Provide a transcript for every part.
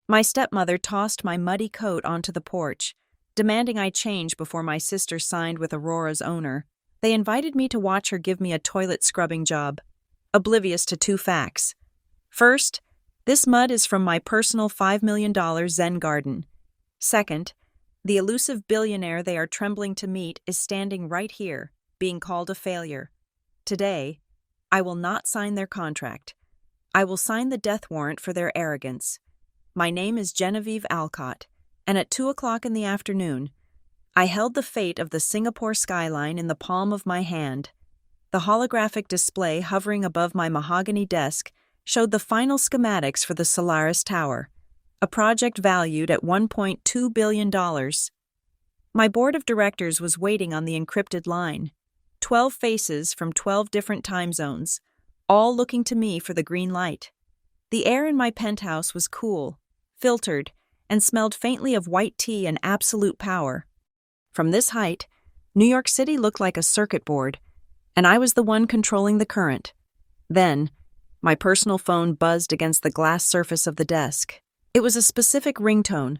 My stepmother tossed my muddy coat onto the porch, demanding I change before my sister signed with Aurora's owner. They invited me to watch her give me a toilet scrubbing job, oblivious to two facts. First, this mud is from my personal $5 million Zen garden. Second, the elusive billionaire they are trembling to meet is standing right here, being called a failure. Today, I will not sign their contract. I will sign the death warrant for their arrogance. My name is Genevieve Alcott, and at 2 o'clock in the afternoon, I held the fate of the Singapore skyline in the palm of my hand. The holographic display hovering above my mahogany desk showed the final schematics for the Solaris Tower, a project valued at $1.2 billion. My board of directors was waiting on the encrypted line, 12 faces from 12 different time zones, all looking to me for the green light. The air in my penthouse was cool, filtered, and smelled faintly of white tea and absolute power. From this height, New York City looked like a circuit board, and I was the one controlling the current. Then, my personal phone buzzed against the glass surface of the desk. It was a specific ringtone,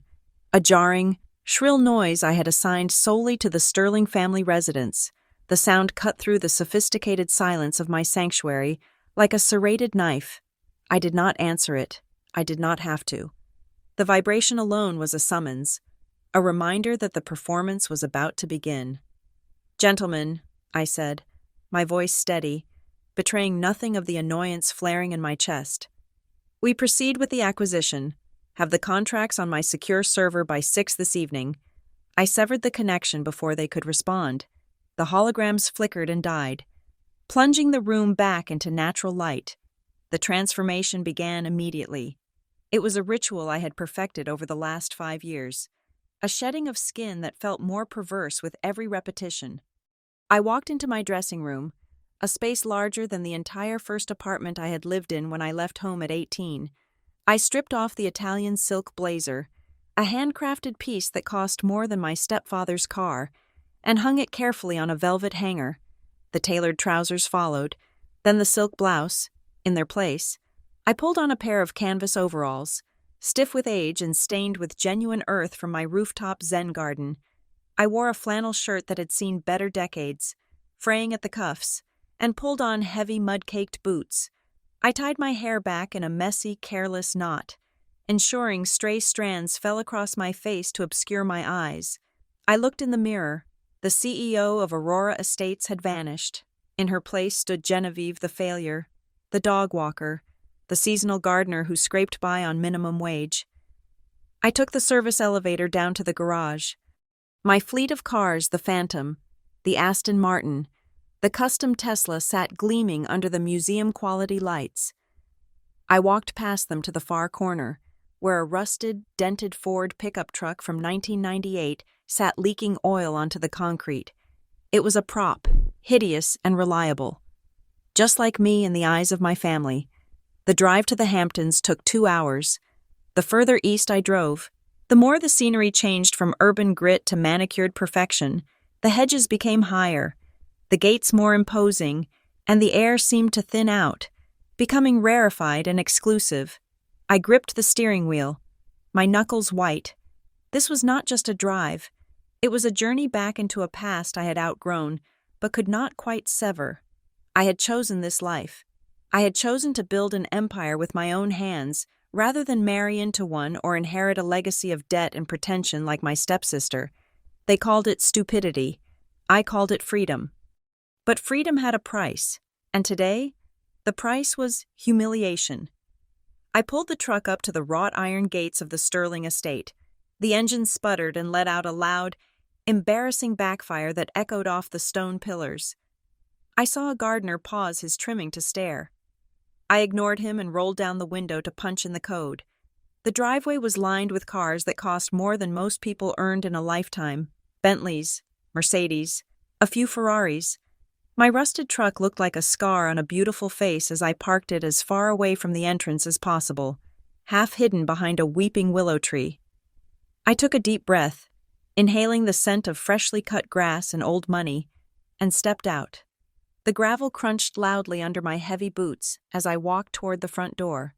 a jarring, shrill noise I had assigned solely to the Sterling family residence. The sound cut through the sophisticated silence of my sanctuary like a serrated knife. I did not answer it. I did not have to. The vibration alone was a summons, a reminder that the performance was about to begin. "Gentlemen," I said, my voice steady, betraying nothing of the annoyance flaring in my chest. "We proceed with the acquisition. Have the contracts on my secure server by 6 this evening." I severed the connection before they could respond. The holograms flickered and died, plunging the room back into natural light. The transformation began immediately. It was a ritual I had perfected over the last 5 years, a shedding of skin that felt more perverse with every repetition. I walked into my dressing room, a space larger than the entire first apartment I had lived in when I left home at 18. I stripped off the Italian silk blazer, a handcrafted piece that cost more than my stepfather's car, and hung it carefully on a velvet hanger. The tailored trousers followed, then the silk blouse, in their place. I pulled on a pair of canvas overalls, stiff with age and stained with genuine earth from my rooftop Zen garden. I wore a flannel shirt that had seen better decades, fraying at the cuffs, and pulled on heavy mud-caked boots. I tied my hair back in a messy, careless knot, ensuring stray strands fell across my face to obscure my eyes. I looked in the mirror. The CEO of Aurora Estates had vanished. In her place stood Genevieve the failure, the dog walker, the seasonal gardener who scraped by on minimum wage. I took the service elevator down to the garage. My fleet of cars, the Phantom, the Aston Martin, the custom Tesla sat gleaming under the museum-quality lights. I walked past them to the far corner, where a rusted, dented Ford pickup truck from 1998 sat leaking oil onto the concrete. It was a prop, hideous and reliable. Just like me in the eyes of my family. The drive to the Hamptons took 2 hours. The further east I drove, the more the scenery changed from urban grit to manicured perfection. The hedges became higher, the gates more imposing, and the air seemed to thin out, becoming rarefied and exclusive. I gripped the steering wheel, my knuckles white. This was not just a drive. It was a journey back into a past I had outgrown, but could not quite sever. I had chosen this life. I had chosen to build an empire with my own hands, rather than marry into one or inherit a legacy of debt and pretension like my stepsister. They called it stupidity. I called it freedom. But freedom had a price, and today, the price was humiliation. I pulled the truck up to the wrought iron gates of the Sterling estate. The engine sputtered and let out a loud, embarrassing backfire that echoed off the stone pillars. I saw a gardener pause his trimming to stare. I ignored him and rolled down the window to punch in the code. The driveway was lined with cars that cost more than most people earned in a lifetime. Bentleys, Mercedes, a few Ferraris. My rusted truck looked like a scar on a beautiful face as I parked it as far away from the entrance as possible, half hidden behind a weeping willow tree. I took a deep breath, inhaling the scent of freshly cut grass and old money, and stepped out. The gravel crunched loudly under my heavy boots as I walked toward the front door.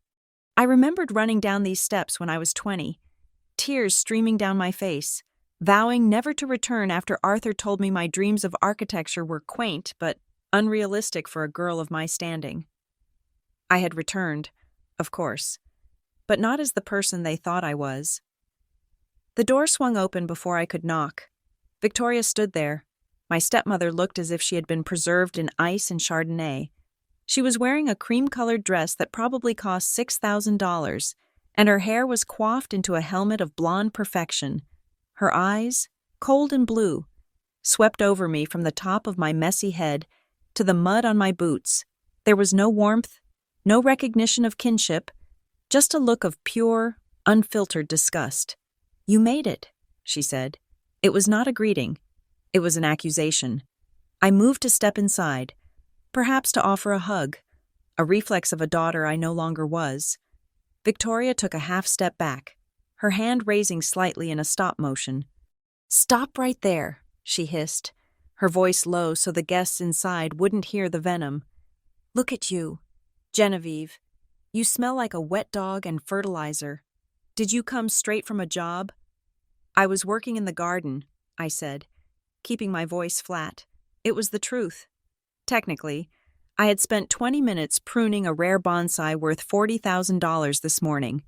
I remembered running down these steps when I was 20, tears streaming down my face, vowing never to return after Arthur told me my dreams of architecture were quaint but unrealistic for a girl of my standing. I had returned, of course, but not as the person they thought I was. The door swung open before I could knock. Victoria stood there. My stepmother looked as if she had been preserved in ice and Chardonnay. She was wearing a cream-colored dress that probably cost $6,000, and her hair was coiffed into a helmet of blonde perfection. Her eyes, cold and blue, swept over me from the top of my messy head to the mud on my boots. There was no warmth, no recognition of kinship, just a look of pure, unfiltered disgust. "You made it," she said. It was not a greeting. It was an accusation. I moved to step inside, perhaps to offer a hug, a reflex of a daughter I no longer was. Victoria took a half step back, her hand raising slightly in a stop motion. "Stop right there," she hissed, her voice low so the guests inside wouldn't hear the venom. "Look at you, Genevieve. You smell like a wet dog and fertilizer. Did you come straight from a job?" "I was working in the garden," I said, keeping my voice flat. It was the truth. Technically, I had spent 20 minutes pruning a rare bonsai worth $40,000 this morning.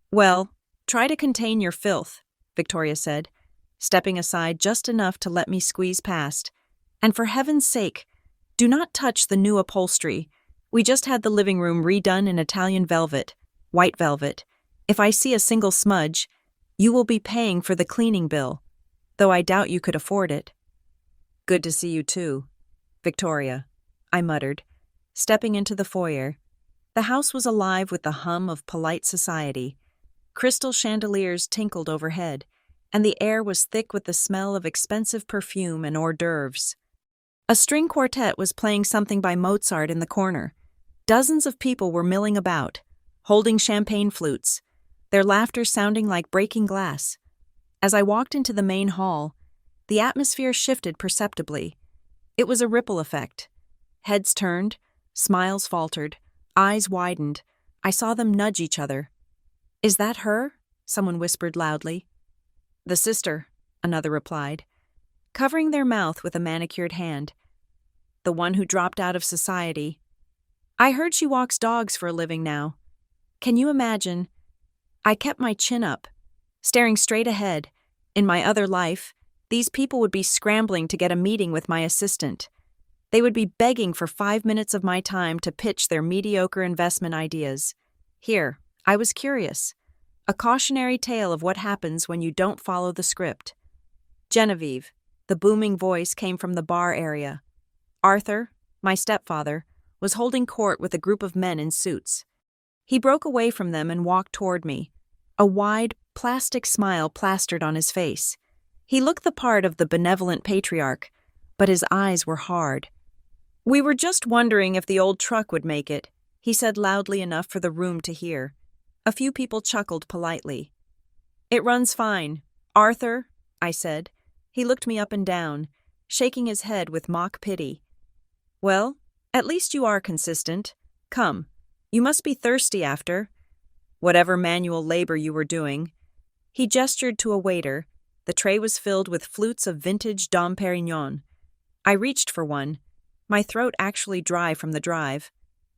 "Well, try to contain your filth," Victoria said, stepping aside just enough to let me squeeze past. "And for heaven's sake, do not touch the new upholstery. We just had the living room redone in Italian velvet, white velvet. If I see a single smudge, you will be paying for the cleaning bill, though I doubt you could afford it." "Good to see you too, Victoria," I muttered, stepping into the foyer. The house was alive with the hum of polite society. Crystal chandeliers tinkled overhead, and the air was thick with the smell of expensive perfume and hors d'oeuvres. A string quartet was playing something by Mozart in the corner. Dozens of people were milling about, holding champagne flutes, their laughter sounding like breaking glass. As I walked into the main hall, the atmosphere shifted perceptibly. It was a ripple effect. Heads turned, smiles faltered, eyes widened. I saw them nudge each other. "Is that her?" someone whispered loudly. "The sister," another replied, covering their mouth with a manicured hand. "The one who dropped out of society. I heard she walks dogs for a living now. Can you imagine?" I kept my chin up, staring straight ahead. In my other life, these people would be scrambling to get a meeting with my assistant. They would be begging for 5 minutes of my time to pitch their mediocre investment ideas. Here, I was curious. A cautionary tale of what happens when you don't follow the script. "Genevieve," the booming voice came from the bar area. Arthur, my stepfather, was holding court with a group of men in suits. He broke away from them and walked toward me, a wide, plastic smile plastered on his face. He looked the part of the benevolent patriarch, but his eyes were hard. "We were just wondering if the old truck would make it," he said loudly enough for the room to hear. A few people chuckled politely. "It runs fine. Arthur," I said. He looked me up and down, shaking his head with mock pity. "Well, at least you are consistent. Come, you must be thirsty after whatever manual labor you were doing." He gestured to a waiter. The tray was filled with flutes of vintage Dom Perignon. I reached for one, my throat actually dry from the drive.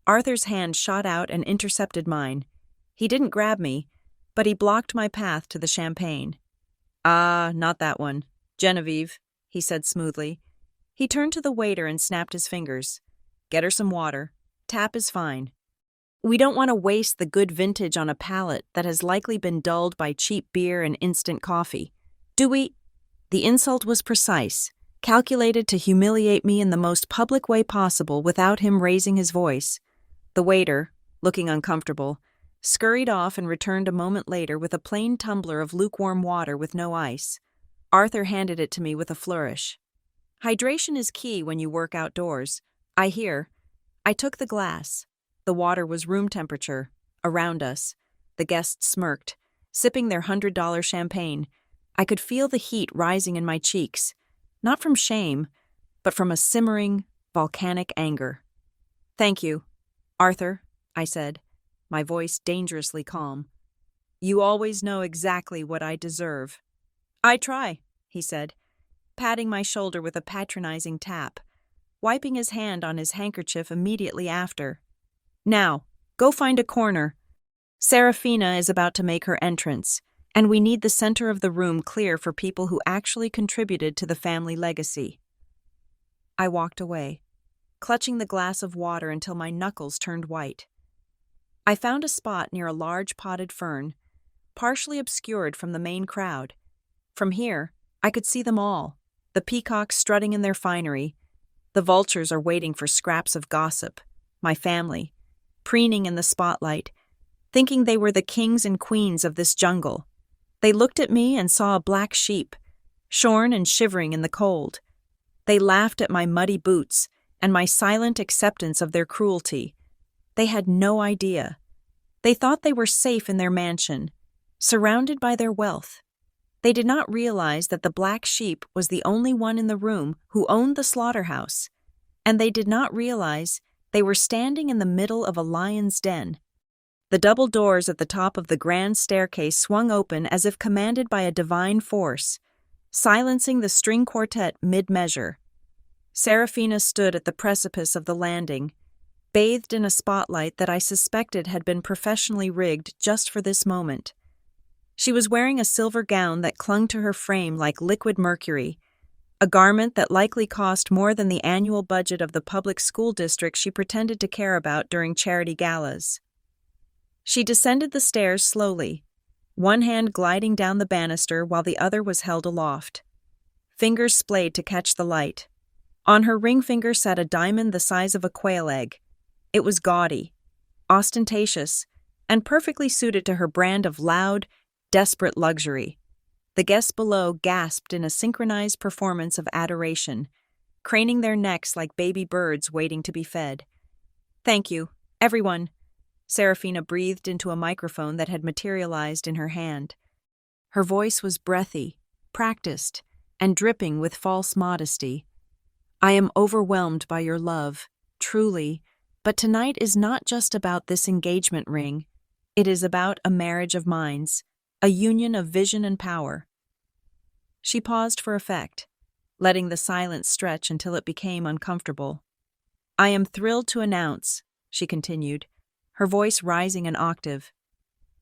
Arthur's hand shot out and intercepted mine. He didn't grab me, but he blocked my path to the champagne. "Ah, not that one. Genevieve," he said smoothly. He turned to the waiter and snapped his fingers. "Get her some water. Tap is fine. We don't want to waste the good vintage on a palate that has likely been dulled by cheap beer and instant coffee. Do we?" The insult was precise, calculated to humiliate me in the most public way possible without him raising his voice. The waiter, looking uncomfortable, scurried off and returned a moment later with a plain tumbler of lukewarm water with no ice. Arthur handed it to me with a flourish. "Hydration is key when you work outdoors, I hear." I took the glass. The water was room temperature. Around us, the guests smirked, sipping their $100 champagne. I could feel the heat rising in my cheeks, not from shame, but from a simmering, volcanic anger. "Thank you, Arthur," I said. my voice dangerously calm. "You always know exactly what I deserve." "I try," he said, patting my shoulder with a patronizing tap, wiping his hand on his handkerchief immediately after. "Now, go find a corner. Serafina is about to make her entrance, and we need the center of the room clear for people who actually contributed to the family legacy." I walked away, clutching the glass of water until my knuckles turned white. I found a spot near a large potted fern, partially obscured from the main crowd. From here, I could see them all, the peacocks strutting in their finery. The vultures are waiting for scraps of gossip, my family, preening in the spotlight, thinking they were the kings and queens of this jungle. They looked at me and saw a black sheep, shorn and shivering in the cold. They laughed at my muddy boots and my silent acceptance of their cruelty. They had no idea. They thought they were safe in their mansion, surrounded by their wealth. They did not realize that the black sheep was the only one in the room who owned the slaughterhouse, and they did not realize they were standing in the middle of a lion's den. The double doors at the top of the grand staircase swung open as if commanded by a divine force, silencing the string quartet mid-measure. Serafina stood at the precipice of the landing, bathed in a spotlight that I suspected had been professionally rigged just for this moment. She was wearing a silver gown that clung to her frame like liquid mercury, a garment that likely cost more than the annual budget of the public school district she pretended to care about during charity galas. She descended the stairs slowly, one hand gliding down the banister while the other was held aloft. Fingers splayed to catch the light. On her ring finger sat a diamond the size of a quail egg. It was gaudy, ostentatious, and perfectly suited to her brand of loud, desperate luxury. The guests below gasped in a synchronized performance of adoration, craning their necks like baby birds waiting to be fed. "Thank you, everyone," Serafina breathed into a microphone that had materialized in her hand. Her voice was breathy, practiced, and dripping with false modesty. "I am overwhelmed by your love, truly, but tonight is not just about this engagement ring. It is about a marriage of minds, a union of vision and power." She paused for effect, letting the silence stretch until it became uncomfortable. "I am thrilled to announce," she continued, her voice rising an octave,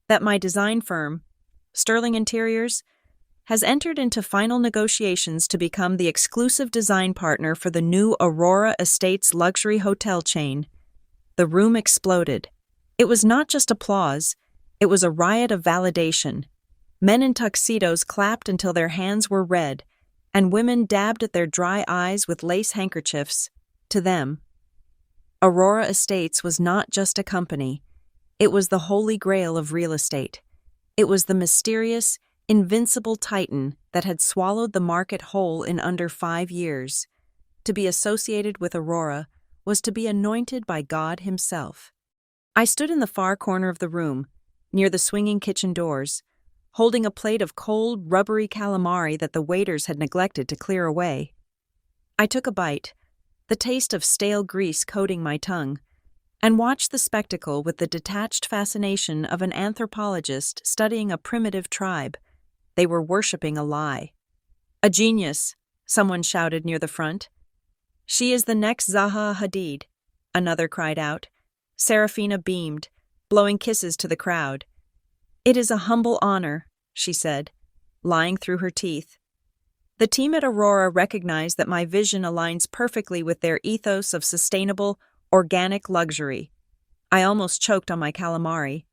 "that my design firm, Sterling Interiors, has entered into final negotiations to become the exclusive design partner for the new Aurora Estates luxury hotel chain." The room exploded. It was not just applause, it was a riot of validation. Men in tuxedos clapped until their hands were red, and women dabbed at their dry eyes with lace handkerchiefs. To them, Aurora Estates was not just a company. It was the holy grail of real estate. It was the mysterious, invincible titan that had swallowed the market whole in under 5 years. To be associated with Aurora was to be anointed by God himself. I stood in the far corner of the room, near the swinging kitchen doors, holding a plate of cold, rubbery calamari that the waiters had neglected to clear away. I took a bite, the taste of stale grease coating my tongue, and watched the spectacle with the detached fascination of an anthropologist studying a primitive tribe. They were worshipping a lie. "A genius," someone shouted near the front. "She is the next Zaha Hadid," another cried out. Serafina beamed, blowing kisses to the crowd. "It is a humble honor," she said, lying through her teeth. The team at Aurora recognized that my vision aligns perfectly with their ethos of sustainable, organic luxury. I almost choked on my calamari.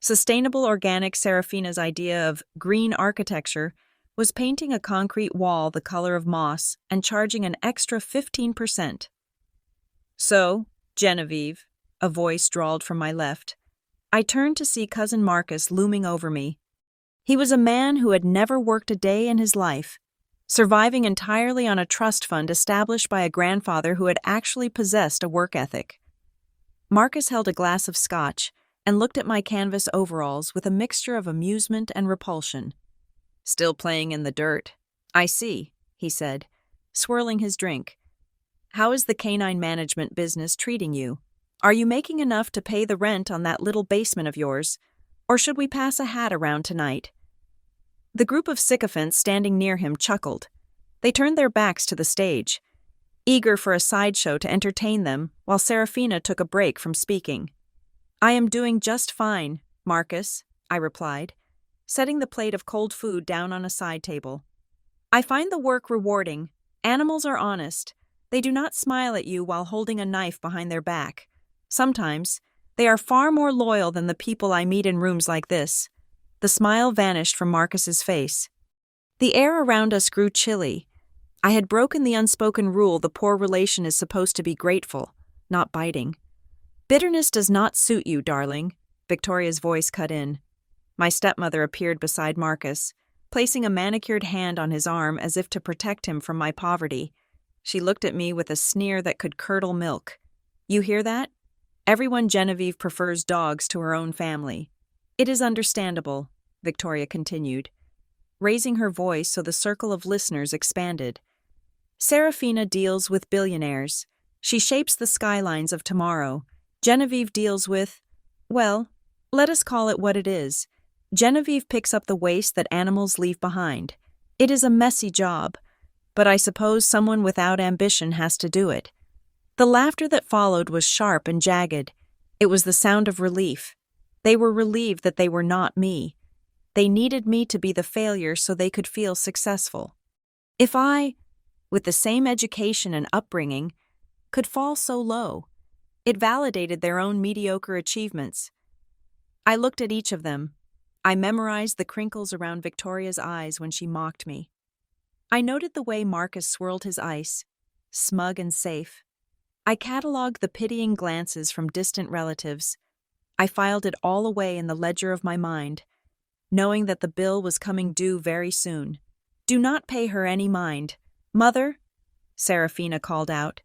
Sustainable organic Serafina's idea of green architecture was painting a concrete wall the color of moss and charging an extra 15%. "So, Genevieve," a voice drawled from my left. I turned to see Cousin Marcus looming over me. He was a man who had never worked a day in his life, surviving entirely on a trust fund established by a grandfather who had actually possessed a work ethic. Marcus held a glass of scotch and looked at my canvas overalls with a mixture of amusement and repulsion. "Still playing in the dirt. I see," he said, swirling his drink. "How is the canine management business treating you?" Are you making enough to pay the rent on that little basement of yours? Or should we pass a hat around tonight?" The group of sycophants standing near him chuckled. They turned their backs to the stage, eager for a sideshow to entertain them, while Serafina took a break from speaking. "I am doing just fine, Marcus," I replied, setting the plate of cold food down on a side table. "I find the work rewarding. Animals are honest. They do not smile at you while holding a knife behind their back. Sometimes, they are far more loyal than the people I meet in rooms like this." The smile vanished from Marcus's face. The air around us grew chilly. I had broken the unspoken rule the poor relation is supposed to be grateful, not biting. "Bitterness does not suit you, darling," Victoria's voice cut in. My stepmother appeared beside Marcus, placing a manicured hand on his arm as if to protect him from my poverty. She looked at me with a sneer that could curdle milk. "You hear that? Everyone Genevieve prefers dogs to her own family. It is understandable," Victoria continued, raising her voice so the circle of listeners expanded. "Serafina deals with billionaires. She shapes the skylines of tomorrow. Genevieve deals with, well, let us call it what it is. Genevieve picks up the waste that animals leave behind. It is a messy job, but I suppose someone without ambition has to do it." The laughter that followed was sharp and jagged. It was the sound of relief. They were relieved that they were not me. They needed me to be the failure so they could feel successful. If I, with the same education and upbringing, could fall so low, it validated their own mediocre achievements. I looked at each of them. I memorized the crinkles around Victoria's eyes when she mocked me. I noted the way Marcus swirled his ice, smug and safe. I catalogued the pitying glances from distant relatives. I filed it all away in the ledger of my mind, knowing that the bill was coming due very soon. "Do not pay her any mind, Mother," Serafina called out,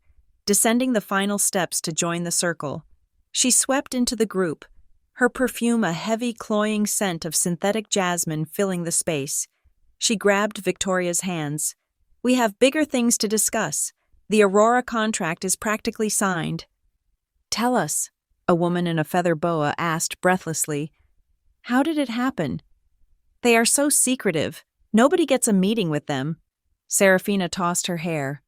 descending the final steps to join the circle. She swept into the group, her perfume a heavy, cloying scent of synthetic jasmine filling the space. She grabbed Victoria's hands. "We have bigger things to discuss. The Aurora contract is practically signed." "Tell us," a woman in a feather boa asked breathlessly. "How did it happen?" "They are so secretive. Nobody gets a meeting with them." Serafina tossed her hair,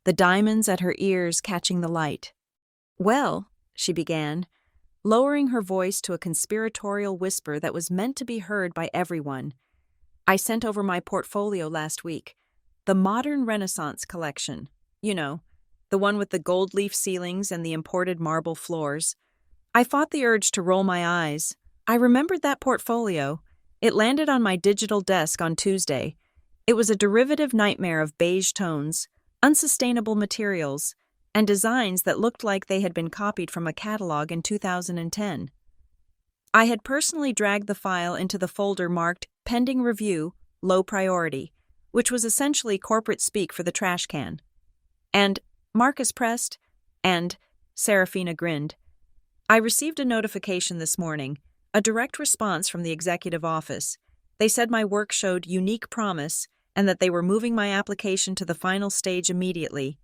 the diamonds at her ears catching the light. "Well," she began, lowering her voice to a conspiratorial whisper that was meant to be heard by everyone. "I sent over my portfolio last week. The Modern Renaissance collection. You know, the one with the gold leaf ceilings and the imported marble floors. I fought the urge to roll my eyes. I remembered that portfolio. It landed on my digital desk on Tuesday. It was a derivative nightmare of beige tones, unsustainable materials, and designs that looked like they had been copied from a catalog in 2010. I had personally dragged the file into the folder marked Pending Review, Low Priority, which was essentially corporate speak for the trash can. And Marcus pressed, and Serafina grinned. "I received a notification this morning, a direct response from the executive office. They said my work showed unique promise and that they were moving my application to the final stage immediately."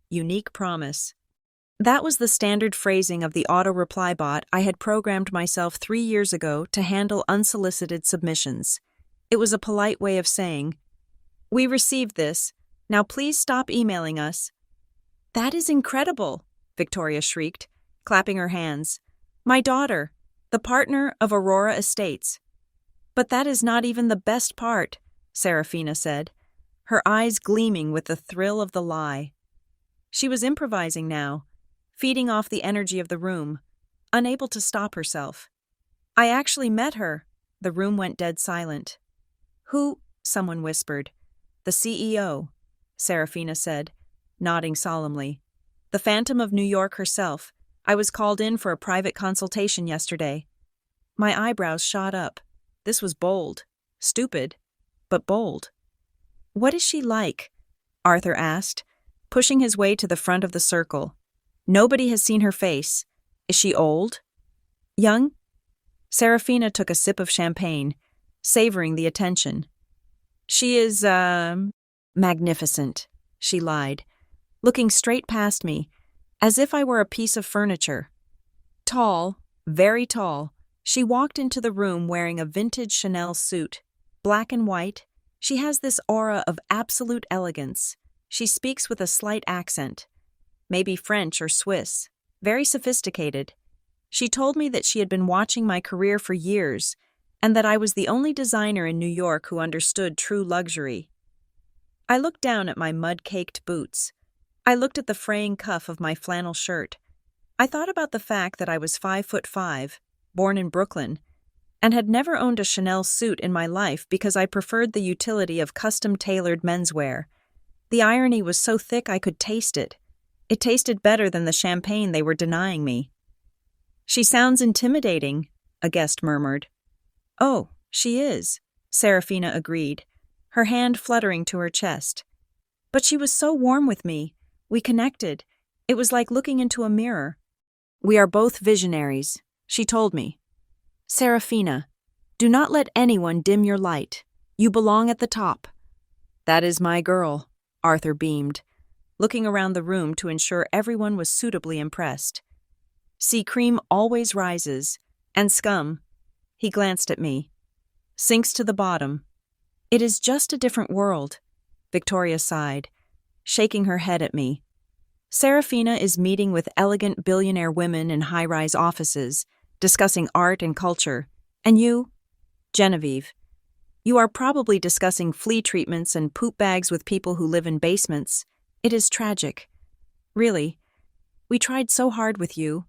Unique promise. That was the standard phrasing of the auto-reply bot I had programmed myself 3 years ago to handle unsolicited submissions. It was a polite way of saying, "We received this. Now please stop emailing us." "That is incredible," Victoria shrieked, clapping her hands. "My daughter, the partner of Aurora Estates." "But that is not even the best part," Serafina said, her eyes gleaming with the thrill of the lie. She was improvising now, feeding off the energy of the room, unable to stop herself. "I actually met her." The room went dead silent. "Who?" someone whispered. "The CEO," Serafina said, nodding solemnly. "The Phantom of New York herself. I was called in for a private consultation yesterday." My eyebrows shot up. This was bold. Stupid, but bold. "What is she like?" Arthur asked, pushing his way to the front of the circle. "Nobody has seen her face. Is she old? Young?" Serafina took a sip of champagne, savoring the attention. "She is, magnificent," she lied, looking straight past me, as if I were a piece of furniture. Tall, very tall, she walked into the room wearing a vintage Chanel suit, black and white. She has this aura of absolute elegance. She speaks with a slight accent, maybe French or Swiss, very sophisticated. She told me that she had been watching my career for years and that I was the only designer in New York who understood true luxury. I looked down at my mud-caked boots. I looked at the fraying cuff of my flannel shirt. I thought about the fact that I was 5'5", born in Brooklyn, and had never owned a Chanel suit in my life because I preferred the utility of custom-tailored menswear. The irony was so thick I could taste it. It tasted better than the champagne they were denying me. "She sounds intimidating," a guest murmured. "Oh, she is," Serafina agreed, her hand fluttering to her chest. "But she was so warm with me. We connected. It was like looking into a mirror." "We are both visionaries," she told me. "Serafina, do not let anyone dim your light. You belong at the top." "That is my girl," Arthur beamed, looking around the room to ensure everyone was suitably impressed. "See, cream always rises, and scum," he glanced at me, "sinks to the bottom." "It is just a different world," Victoria sighed, shaking her head at me. "Serafina is meeting with elegant billionaire women in high-rise offices, discussing art and culture. And you, Genevieve, you are probably discussing flea treatments and poop bags with people who live in basements. It is tragic. Really, we tried so hard with you."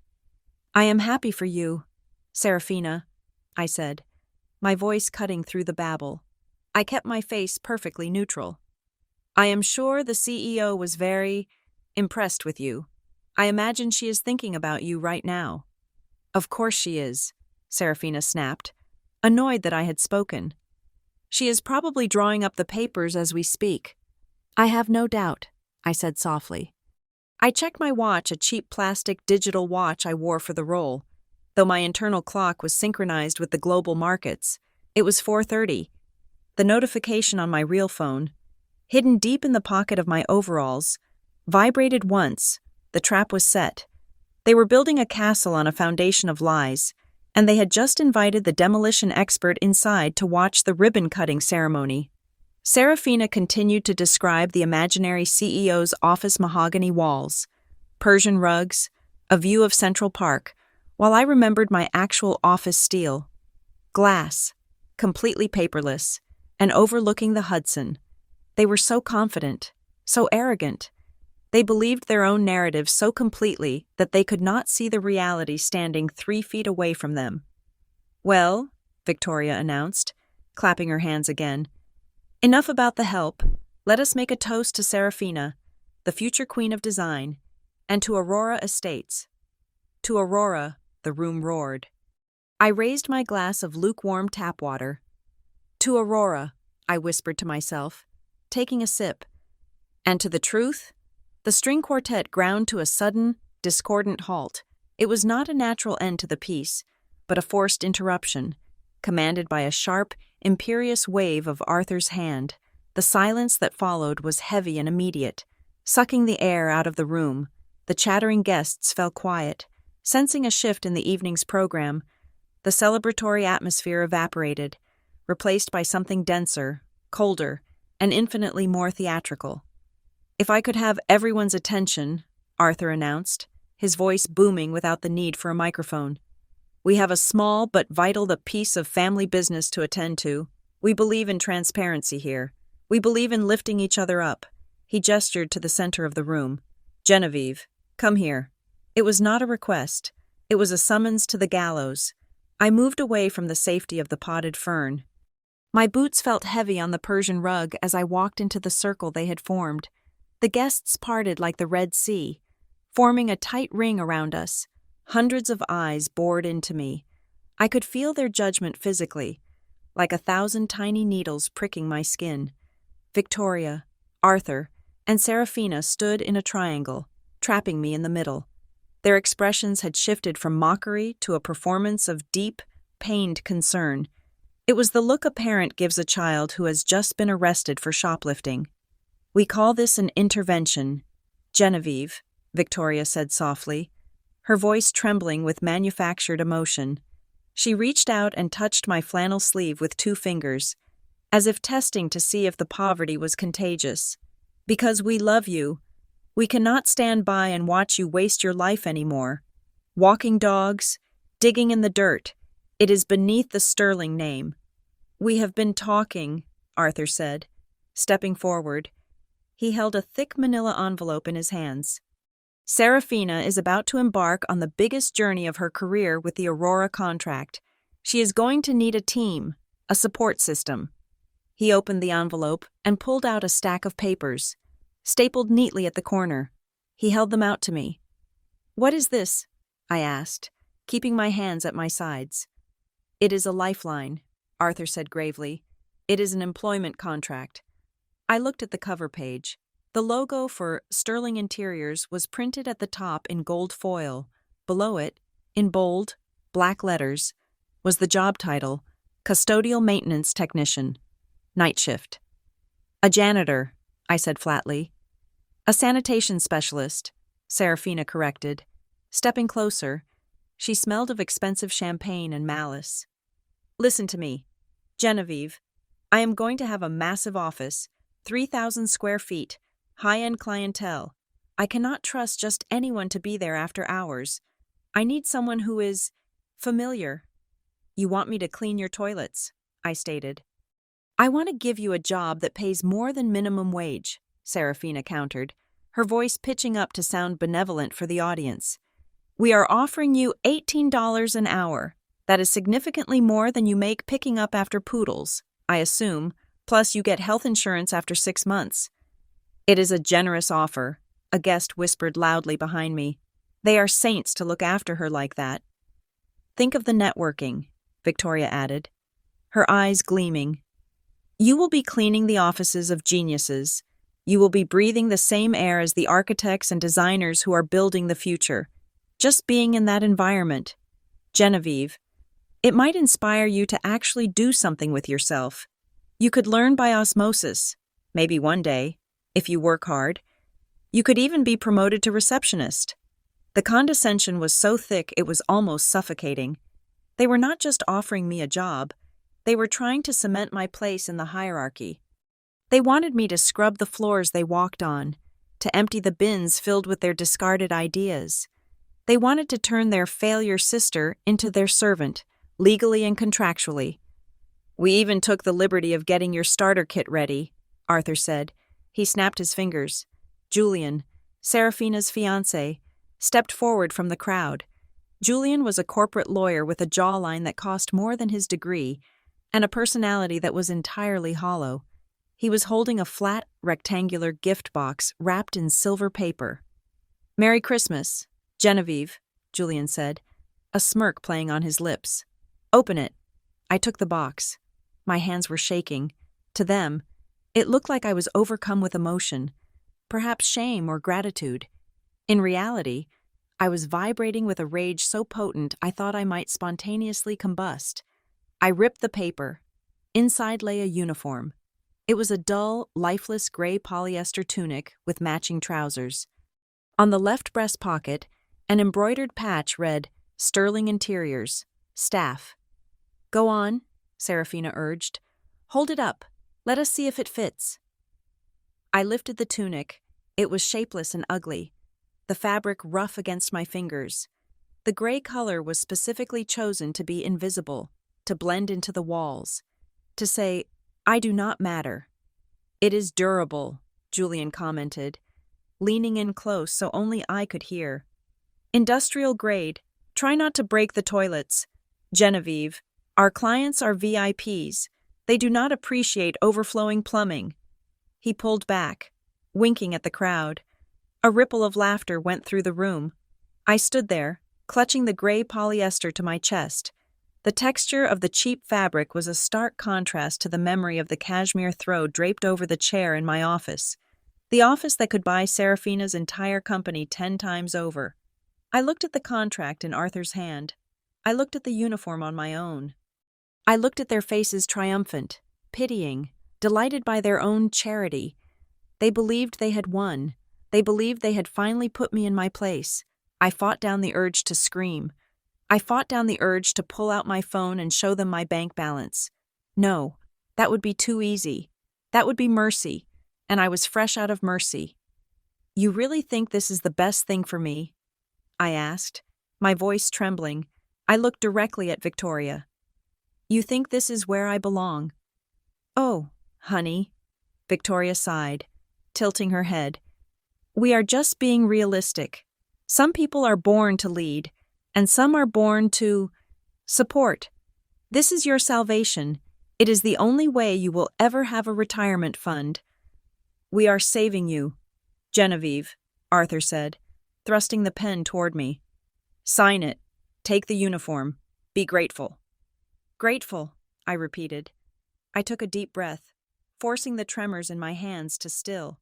"I am happy for you, Serafina," I said, my voice cutting through the babble. I kept my face perfectly neutral. "I am sure the CEO was very impressed with you. I imagine she is thinking about you right now." "Of course she is," Serafina snapped, annoyed that I had spoken. "She is probably drawing up the papers as we speak." "I have no doubt," I said softly. I checked my watch, a cheap plastic digital watch I wore for the role. Though my internal clock was synchronized with the global markets, it was 4:30. The notification on my real phone, hidden deep in the pocket of my overalls, vibrated once. The trap was set. They were building a castle on a foundation of lies, and they had just invited the demolition expert inside to watch the ribbon-cutting ceremony. Serafina continued to describe the imaginary CEO's office mahogany walls, Persian rugs, a view of Central Park, while I remembered my actual office steel. Glass, completely paperless, and overlooking the Hudson. They were so confident, so arrogant. They believed their own narrative so completely that they could not see the reality standing 3 feet away from them. "Well," Victoria announced, clapping her hands again, "enough about the help. Let us make a toast to Serafina, the future queen of design, and to Aurora Estates." "To Aurora," the room roared. I raised my glass of lukewarm tap water. "To Aurora," I whispered to myself, taking a sip. And to the truth, the string quartet ground to a sudden, discordant halt. It was not a natural end to the piece, but a forced interruption, commanded by a sharp, imperious wave of Arthur's hand. The silence that followed was heavy and immediate, sucking the air out of the room. The chattering guests fell quiet, sensing a shift in the evening's program. The celebratory atmosphere evaporated, replaced by something denser, colder, and infinitely more theatrical. "If I could have everyone's attention," Arthur announced, his voice booming without the need for a microphone. "We have a small but vital piece of family business to attend to. We believe in transparency here. We believe in lifting each other up." He gestured to the center of the room. "Genevieve, come here." It was not a request. It was a summons to the gallows. I moved away from the safety of the potted fern. My boots felt heavy on the Persian rug as I walked into the circle they had formed. The guests parted like the Red Sea, forming a tight ring around us. Hundreds of eyes bored into me. I could feel their judgment physically, like 1,000 tiny needles pricking my skin. Victoria, Arthur, and Serafina stood in a triangle, trapping me in the middle. Their expressions had shifted from mockery to a performance of deep, pained concern. It was the look a parent gives a child who has just been arrested for shoplifting. "We call this an intervention, Genevieve," Victoria said softly. her voice trembling with manufactured emotion. She reached out and touched my flannel sleeve with 2 fingers, as if testing to see if the poverty was contagious. Because we love you. We cannot stand by and watch you waste your life anymore. Walking dogs, digging in the dirt. It is beneath the sterling name. We have been talking, Arthur said, stepping forward. He held a thick manila envelope in his hands. Serafina is about to embark on the biggest journey of her career with the Aurora contract. She is going to need a team, a support system. He opened the envelope and pulled out a stack of papers, stapled neatly at the corner. He held them out to me. "What is this?" I asked, keeping my hands at my sides. "It is a lifeline," Arthur said gravely. "It is an employment contract." I looked at the cover page. The logo for Sterling Interiors was printed at the top in gold foil. Below it, in bold, black letters, was the job title, Custodial Maintenance Technician, Night Shift. "A janitor," I said flatly. "A sanitation specialist," Serafina corrected. Stepping closer, she smelled of expensive champagne and malice. "Listen to me, Genevieve. I am going to have a massive office, 3,000 square feet, high-end clientele. I cannot trust just anyone to be there after hours. I need someone who is familiar." "You want me to clean your toilets," I stated. "I want to give you a job that pays more than minimum wage," Serafina countered, her voice pitching up to sound benevolent for the audience. "We are offering you $18 an hour. That is significantly more than you make picking up after poodles, I assume, plus you get health insurance after 6 months. "It is a generous offer," a guest whispered loudly behind me. "They are saints to look after her like that." "Think of the networking," Victoria added, her eyes gleaming. "You will be cleaning the offices of geniuses. You will be breathing the same air as the architects and designers who are building the future. Just being in that environment. Genevieve, it might inspire you to actually do something with yourself. You could learn by osmosis, maybe one day, if you work hard. You could even be promoted to receptionist." The condescension was so thick it was almost suffocating. They were not just offering me a job, they were trying to cement my place in the hierarchy. They wanted me to scrub the floors they walked on, to empty the bins filled with their discarded ideas. They wanted to turn their failure sister into their servant, legally and contractually. "We even took the liberty of getting your starter kit ready," Arthur said. He snapped his fingers. Julian, Serafina's fiancé, stepped forward from the crowd. Julian was a corporate lawyer with a jawline that cost more than his degree, and a personality that was entirely hollow. He was holding a flat, rectangular gift box wrapped in silver paper. "Merry Christmas, Genevieve," Julian said, a smirk playing on his lips. "Open it." I took the box. My hands were shaking. To them, it looked like I was overcome with emotion, perhaps shame or gratitude. In reality, I was vibrating with a rage so potent I thought I might spontaneously combust. I ripped the paper. Inside lay a uniform. It was a dull, lifeless gray polyester tunic with matching trousers. On the left breast pocket, an embroidered patch read, "Sterling Interiors, Staff." "Go on," Serafina urged. "Hold it up. Let us see if it fits." I lifted the tunic. It was shapeless and ugly, the fabric rough against my fingers. The gray color was specifically chosen to be invisible, to blend into the walls, to say, "I do not matter." "It is durable," Julian commented, leaning in close so only I could hear. "Industrial grade. Try not to break the toilets. Genevieve, our clients are VIPs. They do not appreciate overflowing plumbing." He pulled back, winking at the crowd. A ripple of laughter went through the room. I stood there, clutching the gray polyester to my chest. The texture of the cheap fabric was a stark contrast to the memory of the cashmere throw draped over the chair in my office. The office that could buy Serafina's entire company 10 times over. I looked at the contract in Arthur's hand. I looked at the uniform on my own. I looked at their faces triumphant, pitying, delighted by their own charity. They believed they had won. They believed they had finally put me in my place. I fought down the urge to scream. I fought down the urge to pull out my phone and show them my bank balance. No, that would be too easy. That would be mercy, and I was fresh out of mercy. "You really think this is the best thing for me?" I asked, my voice trembling. I looked directly at Victoria. "You think this is where I belong?" "Oh, honey," Victoria sighed, tilting her head. "We are just being realistic. Some people are born to lead, and some are born to support. This is your salvation. It is the only way you will ever have a retirement fund." "We are saving you, Genevieve," Arthur said, thrusting the pen toward me. "Sign it. Take the uniform. Be grateful." "Grateful," I repeated. I took a deep breath, forcing the tremors in my hands to still.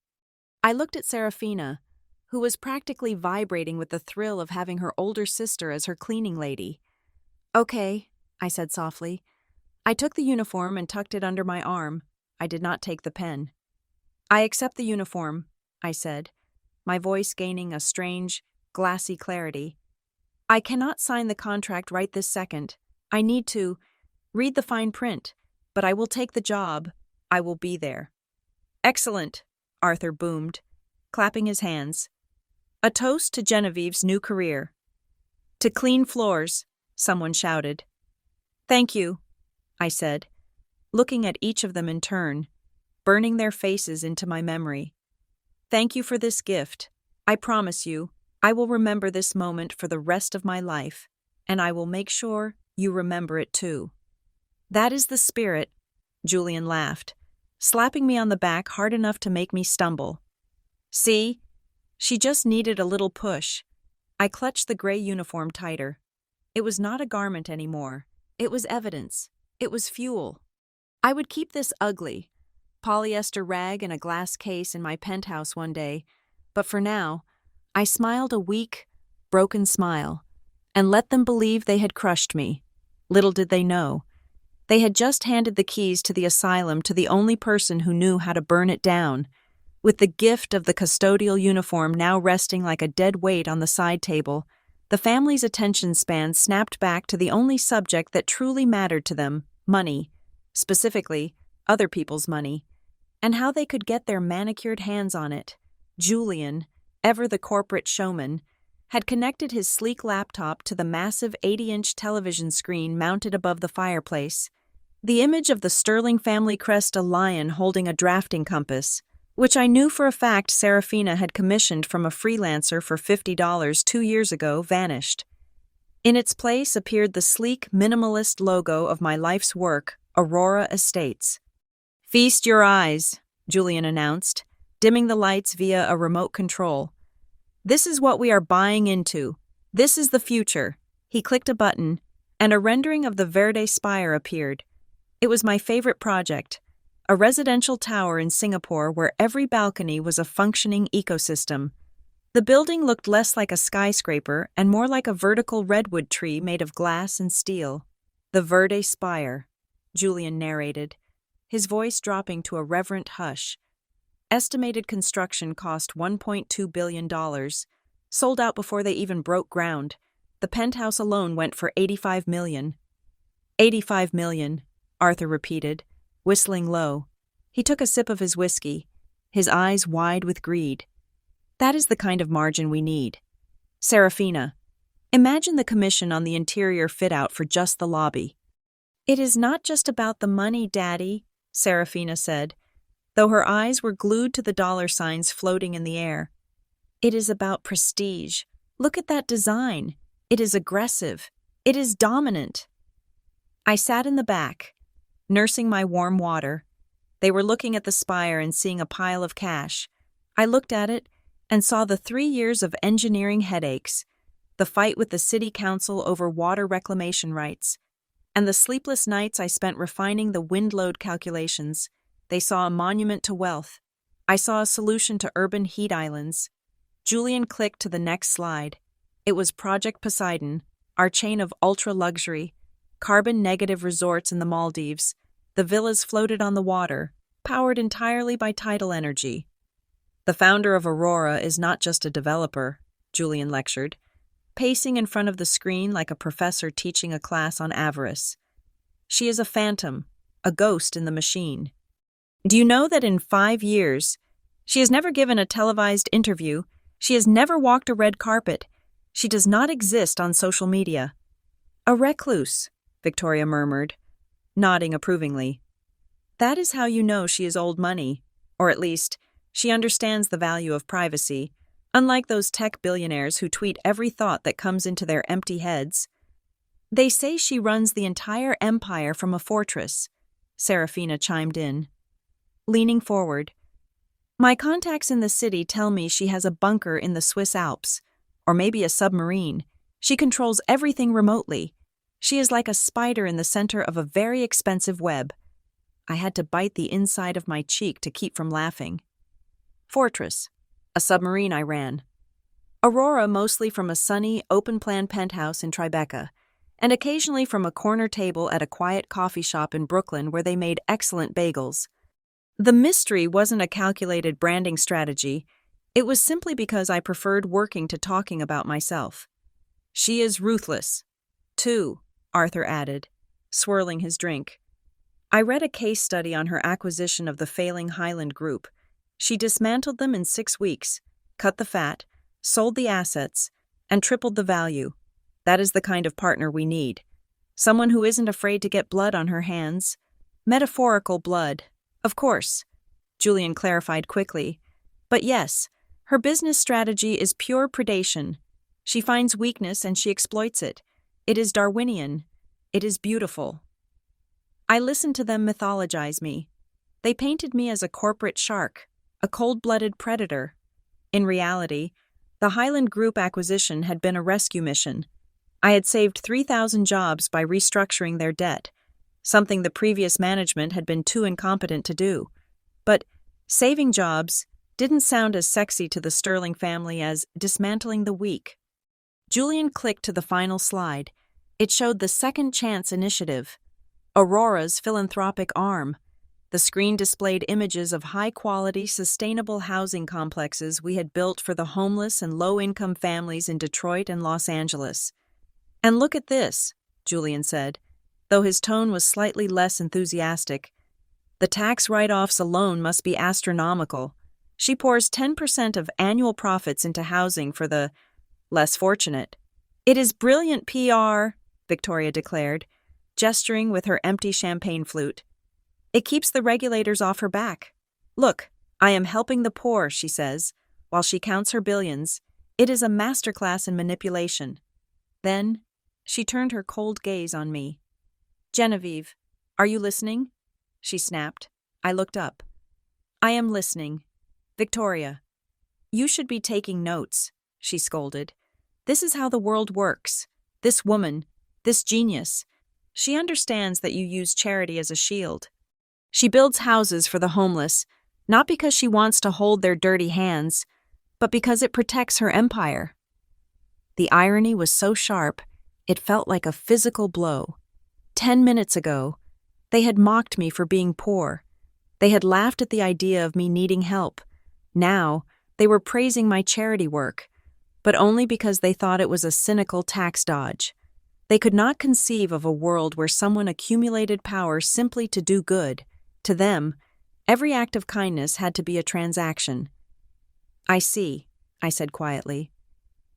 I looked at Serafina, who was practically vibrating with the thrill of having her older sister as her cleaning lady. "Okay," I said softly. I took the uniform and tucked it under my arm. I did not take the pen. "I accept the uniform," I said, my voice gaining a strange, glassy clarity. "I cannot sign the contract right this second. I need to read the fine print, but I will take the job. I will be there." "Excellent," Arthur boomed, clapping his hands. "A toast to Genevieve's new career." "To clean floors," someone shouted. "Thank you," I said, looking at each of them in turn, burning their faces into my memory. "Thank you for this gift. I promise you, I will remember this moment for the rest of my life, and I will make sure you remember it too." "That is the spirit," Julian laughed, slapping me on the back hard enough to make me stumble. "See? She just needed a little push." I clutched the gray uniform tighter. It was not a garment anymore. It was evidence. It was fuel. I would keep this ugly, polyester rag in a glass case in my penthouse one day, but for now, I smiled a weak, broken smile, and let them believe they had crushed me. Little did they know. They had just handed the keys to the asylum to the only person who knew how to burn it down, with the gift of the custodial uniform now resting like a dead weight on the side table. The family's attention span snapped back to the only subject that truly mattered to them, money, specifically, other people's money, and how they could get their manicured hands on it. Julian, ever the corporate showman, had connected his sleek laptop to the massive 80-inch television screen mounted above the fireplace. The image of the Sterling family crest, a lion holding a drafting compass, which I knew for a fact Serafina had commissioned from a freelancer for $50 2 years ago, vanished. In its place appeared the sleek, minimalist logo of my life's work, Aurora Estates. "Feast your eyes," Julian announced, dimming the lights via a remote control. "This is what we are buying into. This is the future." He clicked a button, and a rendering of the Verde Spire appeared. It was my favorite project, a residential tower in Singapore where every balcony was a functioning ecosystem. The building looked less like a skyscraper and more like a vertical redwood tree made of glass and steel. "The Verde Spire," Julian narrated, his voice dropping to a reverent hush. "Estimated construction cost $1.2 billion, sold out before they even broke ground. The penthouse alone went for $85 million. $85 million, Arthur repeated, whistling low. He took a sip of his whiskey, his eyes wide with greed. "That is the kind of margin we need. Serafina, imagine the commission on the interior fit-out for just the lobby." "It is not just about the money, Daddy," Serafina said, though her eyes were glued to the dollar signs floating in the air. "It is about prestige. Look at that design. It is aggressive. It is dominant." I sat in the back, nursing my warm water. They were looking at the spire and seeing a pile of cash. I looked at it and saw the 3 years of engineering headaches, the fight with the city council over water reclamation rights, and the sleepless nights I spent refining the wind load calculations. They saw a monument to wealth. I saw a solution to urban heat islands. Julian clicked to the next slide. It was Project Poseidon, our chain of ultra-luxury, carbon-negative resorts in the Maldives. The villas floated on the water, powered entirely by tidal energy. "The founder of Aurora is not just a developer," Julian lectured. pacing in front of the screen like a professor teaching a class on avarice. She is a phantom, a ghost in the machine. Do you know that in 5 years, she has never given a televised interview, she has never walked a red carpet, she does not exist on social media? A recluse, Victoria murmured, nodding approvingly. That is how you know she is old money, or at least, she understands the value of privacy, unlike those tech billionaires who tweet every thought that comes into their empty heads. They say she runs the entire empire from a fortress, Serafina chimed in. Leaning forward, my contacts in the city tell me she has a bunker in the Swiss Alps, or maybe a submarine. She controls everything remotely. She is like a spider in the center of a very expensive web. I had to bite the inside of my cheek to keep from laughing. Fortress. A submarine, I ran. Aurora mostly from a sunny, open-plan penthouse in Tribeca, and occasionally from a corner table at a quiet coffee shop in Brooklyn where they made excellent bagels. The mystery wasn't a calculated branding strategy. It was simply because I preferred working to talking about myself. She is ruthless, too, Arthur added, swirling his drink. I read a case study on her acquisition of the failing Highland Group. She dismantled them in 6 weeks, cut the fat, sold the assets, and tripled the value. That is the kind of partner we need. Someone who isn't afraid to get blood on her hands. Metaphorical blood, of course, Julian clarified quickly. But yes, her business strategy is pure predation. She finds weakness and she exploits it. It is Darwinian. It is beautiful. I listened to them mythologize me. They painted me as a corporate shark, a cold-blooded predator. In reality, the Highland Group acquisition had been a rescue mission. I had saved 3,000 jobs by restructuring their debt, something the previous management had been too incompetent to do. But saving jobs didn't sound as sexy to the Sterling family as dismantling the weak. Julian clicked to the final slide. It showed the Second Chance Initiative, Aurora's philanthropic arm. The screen displayed images of high-quality, sustainable housing complexes we had built for the homeless and low-income families in Detroit and Los Angeles. And look at this, Julian said, though his tone was slightly less enthusiastic. The tax write-offs alone must be astronomical. She pours 10% of annual profits into housing for the less fortunate. It is brilliant PR, Victoria declared, gesturing with her empty champagne flute. It keeps the regulators off her back. Look, I am helping the poor, she says, while she counts her billions. It is a masterclass in manipulation. Then, she turned her cold gaze on me. Genevieve, are you listening? She snapped. I looked up. I am listening. Victoria, you should be taking notes, she scolded. This is how the world works. This woman, this genius, she understands that you use charity as a shield. She builds houses for the homeless, not because she wants to hold their dirty hands, but because it protects her empire. The irony was so sharp, it felt like a physical blow. 10 minutes ago, they had mocked me for being poor. They had laughed at the idea of me needing help. Now, they were praising my charity work, but only because they thought it was a cynical tax dodge. They could not conceive of a world where someone accumulated power simply to do good. To them, every act of kindness had to be a transaction. I see, I said quietly.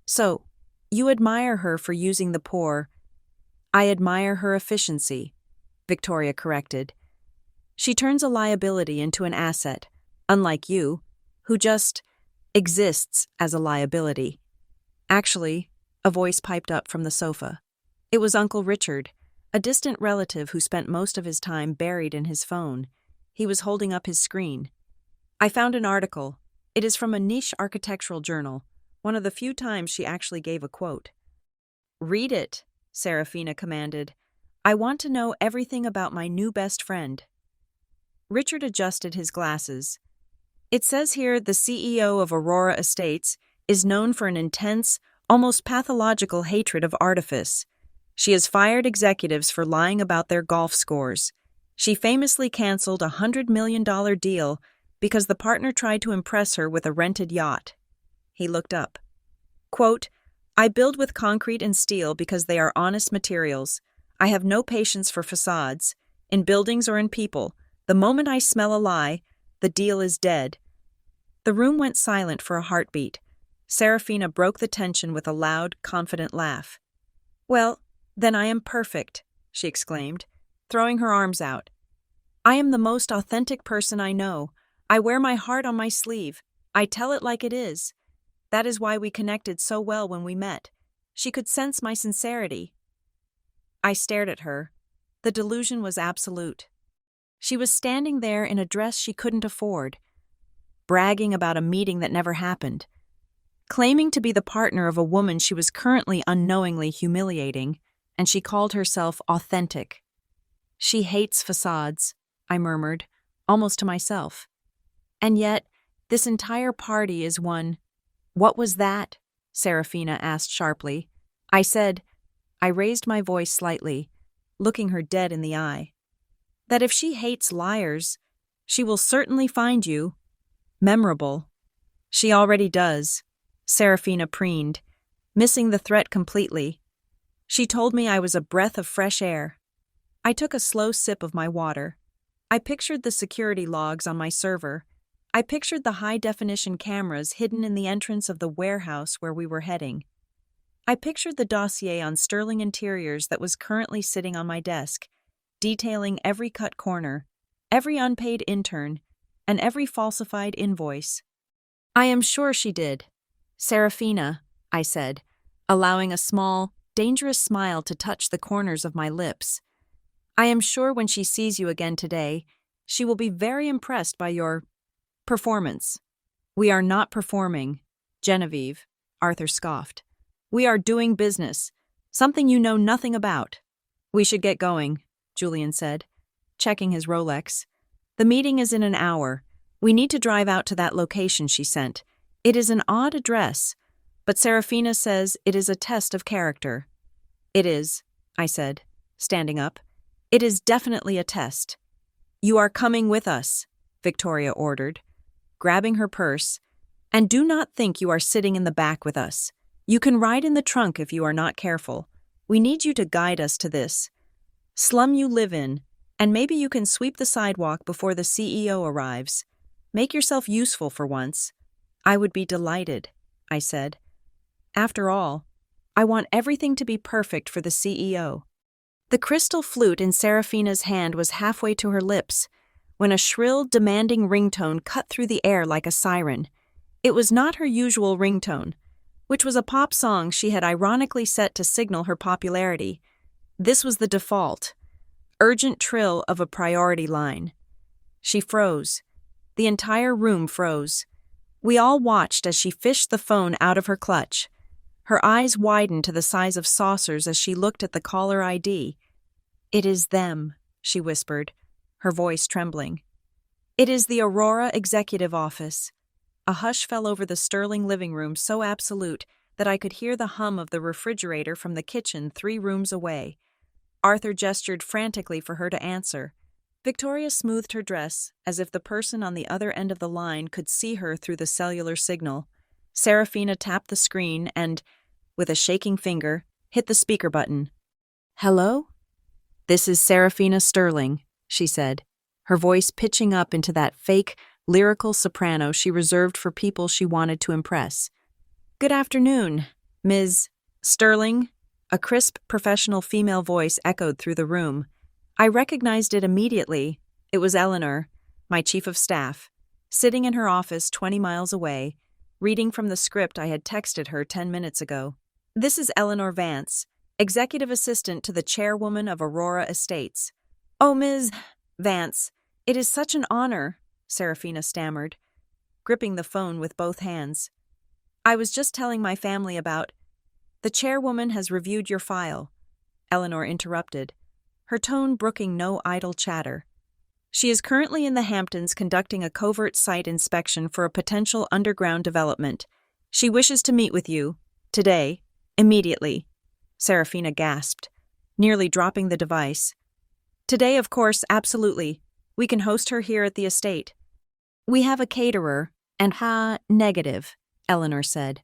So, you admire her for using the poor. I admire her efficiency, Victoria corrected. She turns a liability into an asset, unlike you, who just exists as a liability. Actually, a voice piped up from the sofa. It was Uncle Richard, a distant relative who spent most of his time buried in his phone. He was holding up his screen. I found an article. It is from a niche architectural journal, one of the few times she actually gave a quote. Read it, Serafina commanded. I want to know everything about my new best friend. Richard adjusted his glasses. It says here the CEO of Aurora Estates is known for an intense, almost pathological hatred of artifice. She has fired executives for lying about their golf scores. She famously canceled a $100 million deal because the partner tried to impress her with a rented yacht. He looked up. Quote, I build with concrete and steel because they are honest materials. I have no patience for facades, in buildings or in people. The moment I smell a lie, the deal is dead. The room went silent for a heartbeat. Serafina broke the tension with a loud, confident laugh. Well, then I am perfect, she exclaimed, throwing her arms out. I am the most authentic person I know. I wear my heart on my sleeve. I tell it like it is. That is why we connected so well when we met. She could sense my sincerity. I stared at her. The delusion was absolute. She was standing there in a dress she couldn't afford, bragging about a meeting that never happened, claiming to be the partner of a woman she was currently unknowingly humiliating, and she called herself authentic. She hates facades, I murmured, almost to myself. And yet, this entire party is one. What was that? Serafina asked sharply. I raised my voice slightly, looking her dead in the eye. That if she hates liars, she will certainly find you memorable. She already does, Serafina preened, missing the threat completely. She told me I was a breath of fresh air. I took a slow sip of my water. I pictured the security logs on my server. I pictured the high-definition cameras hidden in the entrance of the warehouse where we were heading. I pictured the dossier on sterling interiors that was currently sitting on my desk, detailing every cut corner, every unpaid intern, and every falsified invoice. I am sure she did. Serafina, I said, allowing a small, dangerous smile to touch the corners of my lips. I am sure when she sees you again today, she will be very impressed by your performance. We are not performing, Genevieve, Arthur scoffed. We are doing business, something you know nothing about. We should get going, Julian said, checking his Rolex. The meeting is in an hour. We need to drive out to that location she sent. It is an odd address, but Serafina says it is a test of character. It is, I said, standing up. It is definitely a test. You are coming with us, Victoria ordered, grabbing her purse. And do not think you are sitting in the back with us. You can ride in the trunk if you are not careful. We need you to guide us to this slum you live in, and maybe you can sweep the sidewalk before the CEO arrives. Make yourself useful for once. I would be delighted, I said. After all, I want everything to be perfect for the CEO. The crystal flute in Serafina's hand was halfway to her lips when a shrill, demanding ringtone cut through the air like a siren. It was not her usual ringtone, which was a pop song she had ironically set to signal her popularity. This was the default, urgent trill of a priority line. She froze. The entire room froze. We all watched as she fished the phone out of her clutch. Her eyes widened to the size of saucers as she looked at the caller ID. It is them, she whispered, her voice trembling. It is the Aurora Executive Office. A hush fell over the sterling living room so absolute that I could hear the hum of the refrigerator from the kitchen 3 rooms away. Arthur gestured frantically for her to answer. Victoria smoothed her dress, as if the person on the other end of the line could see her through the cellular signal. Serafina tapped the screen and, with a shaking finger, hit the speaker button. Hello? This is Serafina Sterling, she said, her voice pitching up into that fake, lyrical soprano she reserved for people she wanted to impress. Good afternoon, Ms. Sterling. A crisp, professional female voice echoed through the room. I recognized it immediately. It was Eleanor, my chief of staff, sitting in her office 20 miles away, reading from the script I had texted her 10 minutes ago. This is Eleanor Vance, executive assistant to the chairwoman of Aurora Estates. Oh, Ms. Vance, it is such an honor, Serafina stammered, gripping the phone with both hands. I was just telling my family about— The chairwoman has reviewed your file, Eleanor interrupted, her tone brooking no idle chatter. She is currently in the Hamptons conducting a covert site inspection for a potential underground development. She wishes to meet with you, today, immediately. Serafina gasped, nearly dropping the device. Today, of course, absolutely. We can host her here at the estate. We have a caterer, and negative, Eleanor said.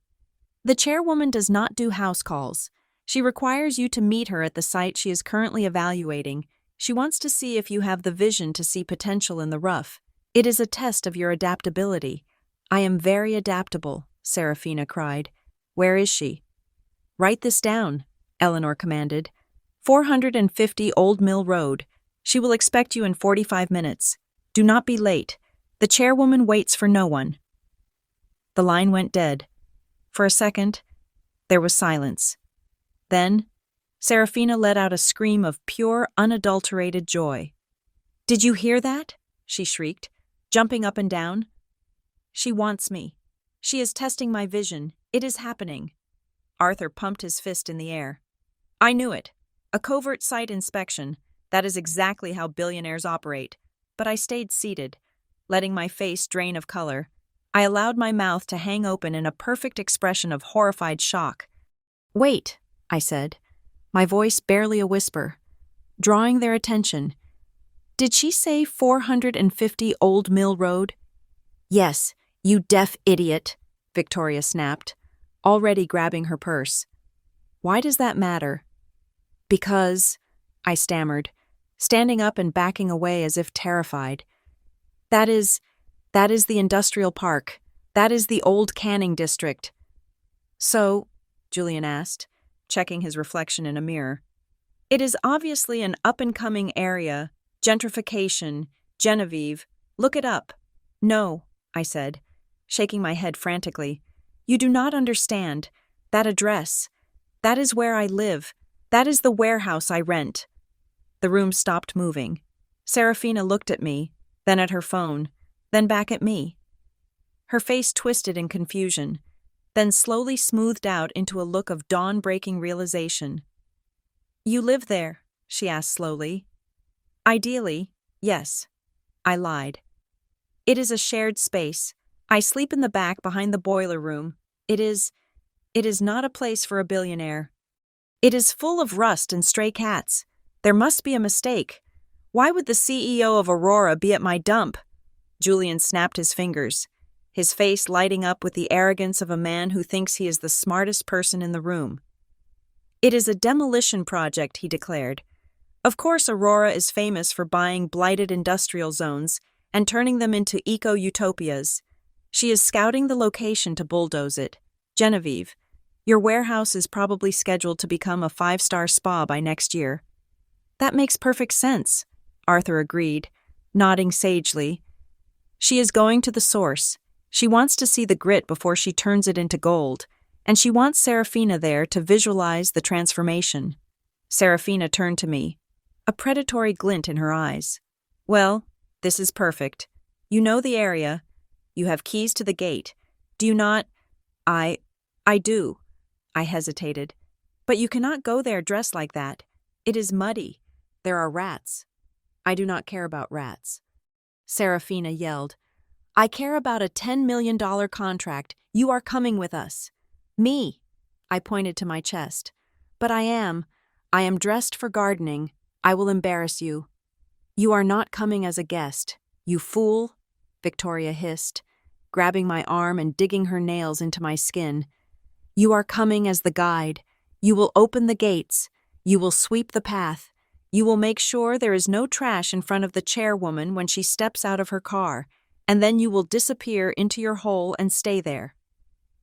The chairwoman does not do house calls. She requires you to meet her at the site she is currently evaluating. She wants to see if you have the vision to see potential in the rough. It is a test of your adaptability. I am very adaptable, Serafina cried. Where is she? Write this down, Eleanor commanded. 450 Old Mill Road. She will expect you in 45 minutes. Do not be late. The chairwoman waits for no one. The line went dead. For a second, there was silence. Then, Serafina let out a scream of pure, unadulterated joy. Did you hear that? She shrieked, jumping up and down. She wants me. She is testing my vision. It is happening. Arthur pumped his fist in the air. I knew it. A covert site inspection. That is exactly how billionaires operate. But I stayed seated, letting my face drain of color. I allowed my mouth to hang open in a perfect expression of horrified shock. Wait, I said, my voice barely a whisper, drawing their attention. Did she say 450 Old Mill Road? Yes, you deaf idiot, Victoria snapped, already grabbing her purse. Why does that matter? Because, I stammered, standing up and backing away as if terrified. That is the industrial park. That is the old canning district. So, Julian asked, checking his reflection in a mirror. It is obviously an up-and-coming area. Gentrification. Genevieve. Look it up. No, I said, shaking my head frantically. You do not understand. That address. That is where I live. That is the warehouse I rent. The room stopped moving. Serafina looked at me, then at her phone, then back at me. Her face twisted in confusion, then slowly smoothed out into a look of dawn-breaking realization. You live there? She asked slowly. Ideally, yes. I lied. It is a shared space. I sleep in the back behind the boiler room. It is not a place for a billionaire. It is full of rust and stray cats. There must be a mistake. Why would the CEO of Aurora be at my dump? Julian snapped his fingers, his face lighting up with the arrogance of a man who thinks he is the smartest person in the room. It is a demolition project, he declared. Of course, Aurora is famous for buying blighted industrial zones and turning them into eco-utopias. She is scouting the location to bulldoze it. Genevieve, your warehouse is probably scheduled to become a 5-star spa by next year. That makes perfect sense, Arthur agreed, nodding sagely. She is going to the source. She wants to see the grit before she turns it into gold, and she wants Serafina there to visualize the transformation. Serafina turned to me, a predatory glint in her eyes. Well, this is perfect. You know the area. You have keys to the gate. Do you not? I do. I hesitated. But you cannot go there dressed like that. It is muddy. There are rats. I do not care about rats. Serafina yelled. I care about a $10 million contract. You are coming with us. Me. I pointed to my chest. But I am dressed for gardening. I will embarrass you. You are not coming as a guest. You fool, Victoria hissed, grabbing my arm and digging her nails into my skin. You are coming as the guide. You will open the gates. You will sweep the path. You will make sure there is no trash in front of the chairwoman when she steps out of her car, and then you will disappear into your hole and stay there.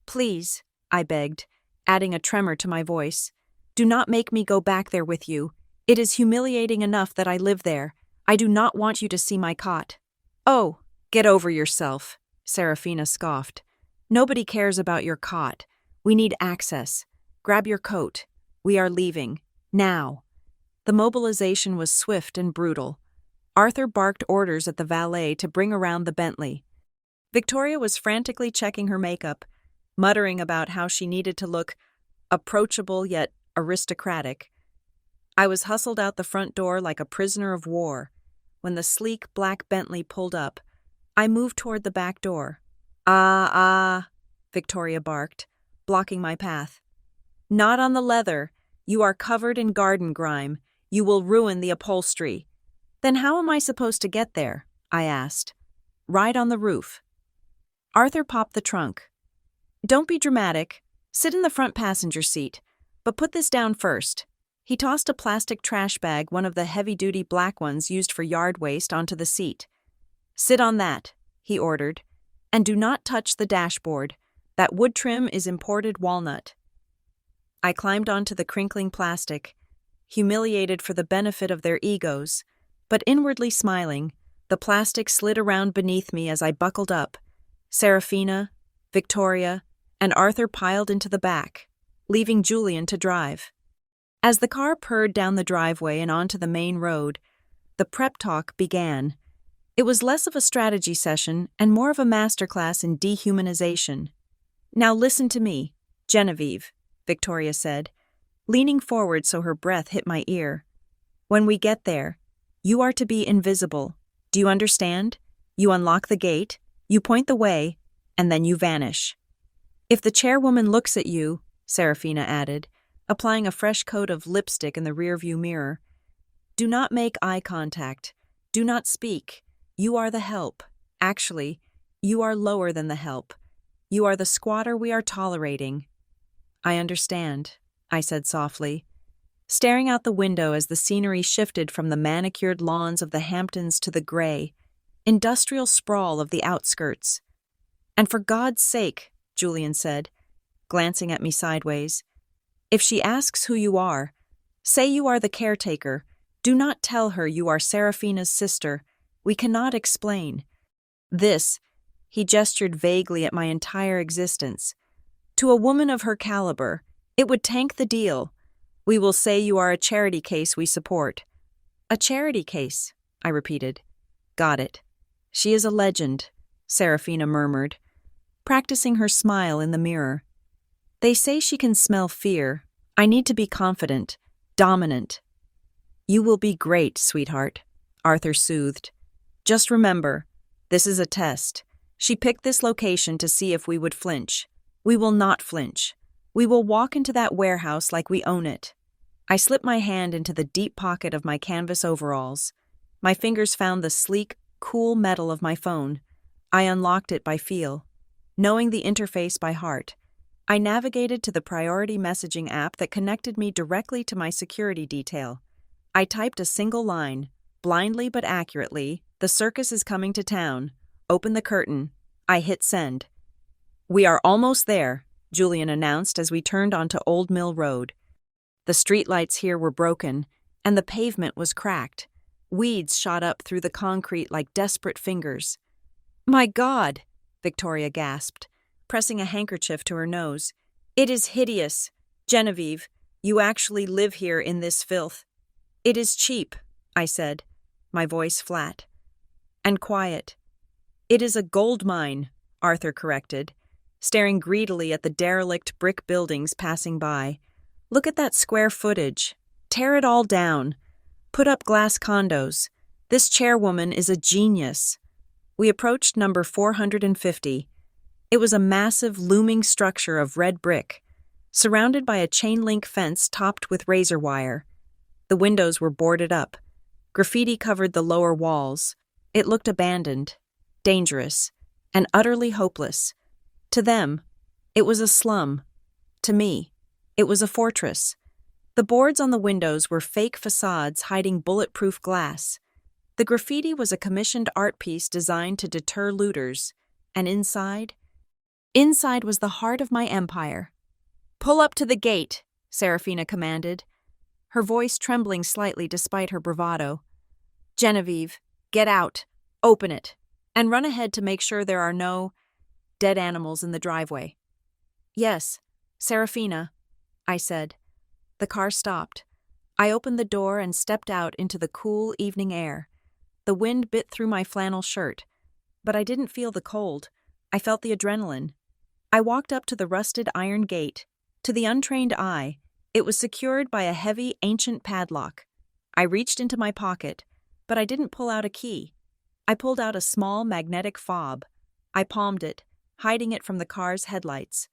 Please, I begged, adding a tremor to my voice. Do not make me go back there with you. It is humiliating enough that I live there. I do not want you to see my cot. Oh, get over yourself, Serafina scoffed. Nobody cares about your cot. We need access. Grab your coat. We are leaving. Now. The mobilization was swift and brutal. Arthur barked orders at the valet to bring around the Bentley. Victoria was frantically checking her makeup, muttering about how she needed to look approachable yet aristocratic. I was hustled out the front door like a prisoner of war. When the sleek black Bentley pulled up, I moved toward the back door. Victoria barked, blocking my path. Not on the leather. You are covered in garden grime. You will ruin the upholstery. Then how am I supposed to get there? I asked. Ride on the roof. Arthur popped the trunk. Don't be dramatic. Sit in the front passenger seat, but put this down first. He tossed a plastic trash bag, one of the heavy-duty black ones used for yard waste, onto the seat. Sit on that, he ordered, and do not touch the dashboard. That wood trim is imported walnut. I climbed onto the crinkling plastic, humiliated for the benefit of their egos, but inwardly smiling. The plastic slid around beneath me as I buckled up. Serafina, Victoria, and Arthur piled into the back, leaving Julian to drive. As the car purred down the driveway and onto the main road, the prep talk began. It was less of a strategy session and more of a masterclass in dehumanization. Now listen to me, Genevieve, Victoria said, leaning forward so her breath hit my ear. When we get there, you are to be invisible. Do you understand? You unlock the gate, you point the way, and then you vanish. If the chairwoman looks at you, Serafina added, applying a fresh coat of lipstick in the rearview mirror, do not make eye contact. Do not speak. You are the help. Actually, you are lower than the help. You are the squatter we are tolerating. I understand, I said softly, staring out the window as the scenery shifted from the manicured lawns of the Hamptons to the gray, industrial sprawl of the outskirts. And for God's sake, Julian said, glancing at me sideways, if she asks who you are, say you are the caretaker. Do not tell her you are Serafina's sister. We cannot explain. This, he gestured vaguely at my entire existence. To a woman of her caliber, it would tank the deal. We will say you are a charity case we support. A charity case, I repeated. Got it. She is a legend, Serafina murmured, practicing her smile in the mirror. They say she can smell fear. I need to be confident, dominant. You will be great, sweetheart, Arthur soothed. Just remember, this is a test. She picked this location to see if we would flinch. We will not flinch. We will walk into that warehouse like we own it. I slipped my hand into the deep pocket of my canvas overalls. My fingers found the sleek, cool metal of my phone. I unlocked it by feel. Knowing the interface by heart, I navigated to the priority messaging app that connected me directly to my security detail. I typed a single line, blindly but accurately. The circus is coming to town. Open the curtain. I hit send. We are almost there, Julian announced as we turned onto Old Mill Road. The streetlights here were broken, and the pavement was cracked. Weeds shot up through the concrete like desperate fingers. My God, Victoria gasped, pressing a handkerchief to her nose. It is hideous. Genevieve, you actually live here in this filth. It is cheap, I said, my voice flat. And quiet. It is a gold mine, Arthur corrected, staring greedily at the derelict brick buildings passing by. Look at that square footage. Tear it all down. Put up glass condos. This chairwoman is a genius. We approached number 450. It was a massive, looming structure of red brick, surrounded by a chain-link fence topped with razor wire. The windows were boarded up. Graffiti covered the lower walls. It looked abandoned, dangerous, and utterly hopeless. To them, it was a slum. To me, it was a fortress. The boards on the windows were fake facades hiding bulletproof glass. The graffiti was a commissioned art piece designed to deter looters. And inside was the heart of my empire. Pull up to the gate, Serafina commanded, her voice trembling slightly despite her bravado. Genevieve, get out, open it, and run ahead to make sure there are no dead animals in the driveway. Yes, Serafina, I said. The car stopped. I opened the door and stepped out into the cool evening air. The wind bit through my flannel shirt, but I didn't feel the cold. I felt the adrenaline. I walked up to the rusted iron gate. To the untrained eye, it was secured by a heavy, ancient padlock. I reached into my pocket, but I didn't pull out a key. I pulled out a small magnetic fob. I palmed it, hiding it from the car's headlights.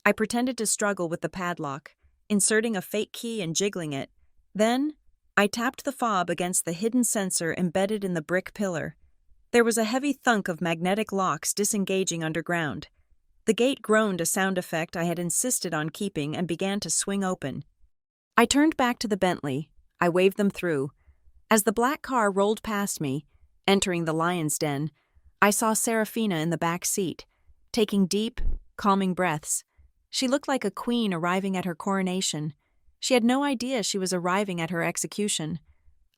I pretended to struggle with the padlock, inserting a fake key and jiggling it. Then, I tapped the fob against the hidden sensor embedded in the brick pillar. There was a heavy thunk of magnetic locks disengaging underground. The gate groaned, a sound effect I had insisted on keeping, and began to swing open. I turned back to the Bentley. I waved them through. As the black car rolled past me, entering the lion's den, I saw Serafina in the back seat, taking deep, calming breaths. She looked like a queen arriving at her coronation. She had no idea she was arriving at her execution.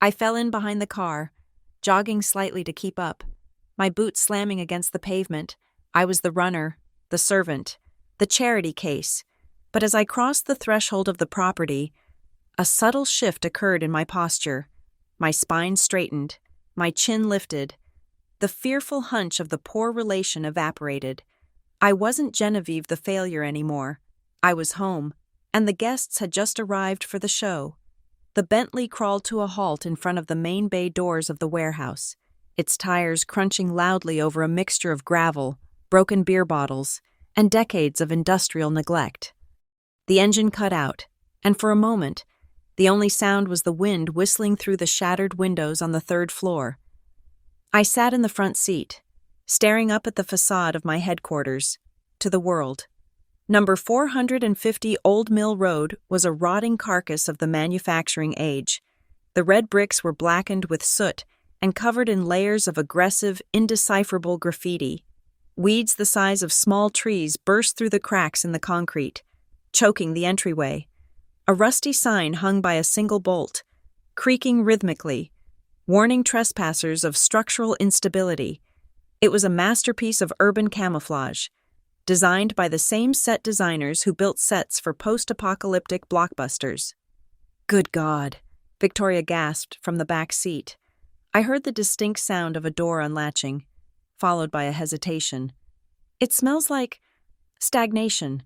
I fell in behind the car, jogging slightly to keep up, my boots slamming against the pavement. I was the runner, the servant, the charity case. But as I crossed the threshold of the property, a subtle shift occurred in my posture. My spine straightened, my chin lifted. The fearful hunch of the poor relation evaporated. I wasn't Genevieve the failure anymore. I was home, and the guests had just arrived for the show. The Bentley crawled to a halt in front of the main bay doors of the warehouse, its tires crunching loudly over a mixture of gravel, broken beer bottles, and decades of industrial neglect. The engine cut out, and for a moment, the only sound was the wind whistling through the shattered windows on the third floor. I sat in the front seat, staring up at the facade of my headquarters, to the world. Number 450 Old Mill Road was a rotting carcass of the manufacturing age. The red bricks were blackened with soot and covered in layers of aggressive, indecipherable graffiti. Weeds the size of small trees burst through the cracks in the concrete, choking the entryway. A rusty sign hung by a single bolt, creaking rhythmically, warning trespassers of structural instability. It was a masterpiece of urban camouflage, designed by the same set designers who built sets for post-apocalyptic blockbusters. "Good God," Victoria gasped from the back seat. I heard the distinct sound of a door unlatching, followed by a hesitation. "It smells like stagnation,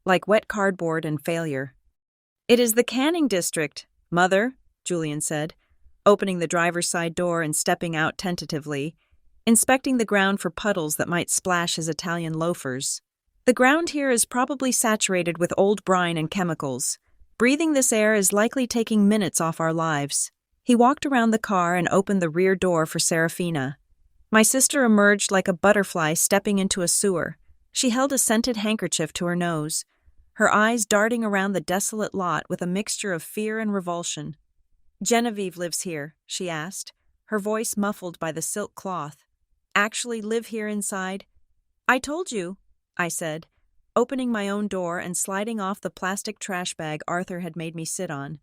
like wet cardboard and failure." "It is the canning district, Mother," Julian said, opening the driver's side door and stepping out tentatively, inspecting the ground for puddles that might splash his Italian loafers. "The ground here is probably saturated with old brine and chemicals. Breathing this air is likely taking minutes off our lives." He walked around the car and opened the rear door for Serafina. My sister emerged like a butterfly stepping into a sewer. She held a scented handkerchief to her nose, her eyes darting around the desolate lot with a mixture of fear and revulsion. "Genevieve lives here," she asked, her voice muffled by the silk cloth. "Actually live here inside?" "I told you," I said, opening my own door and sliding off the plastic trash bag Arthur had made me sit on.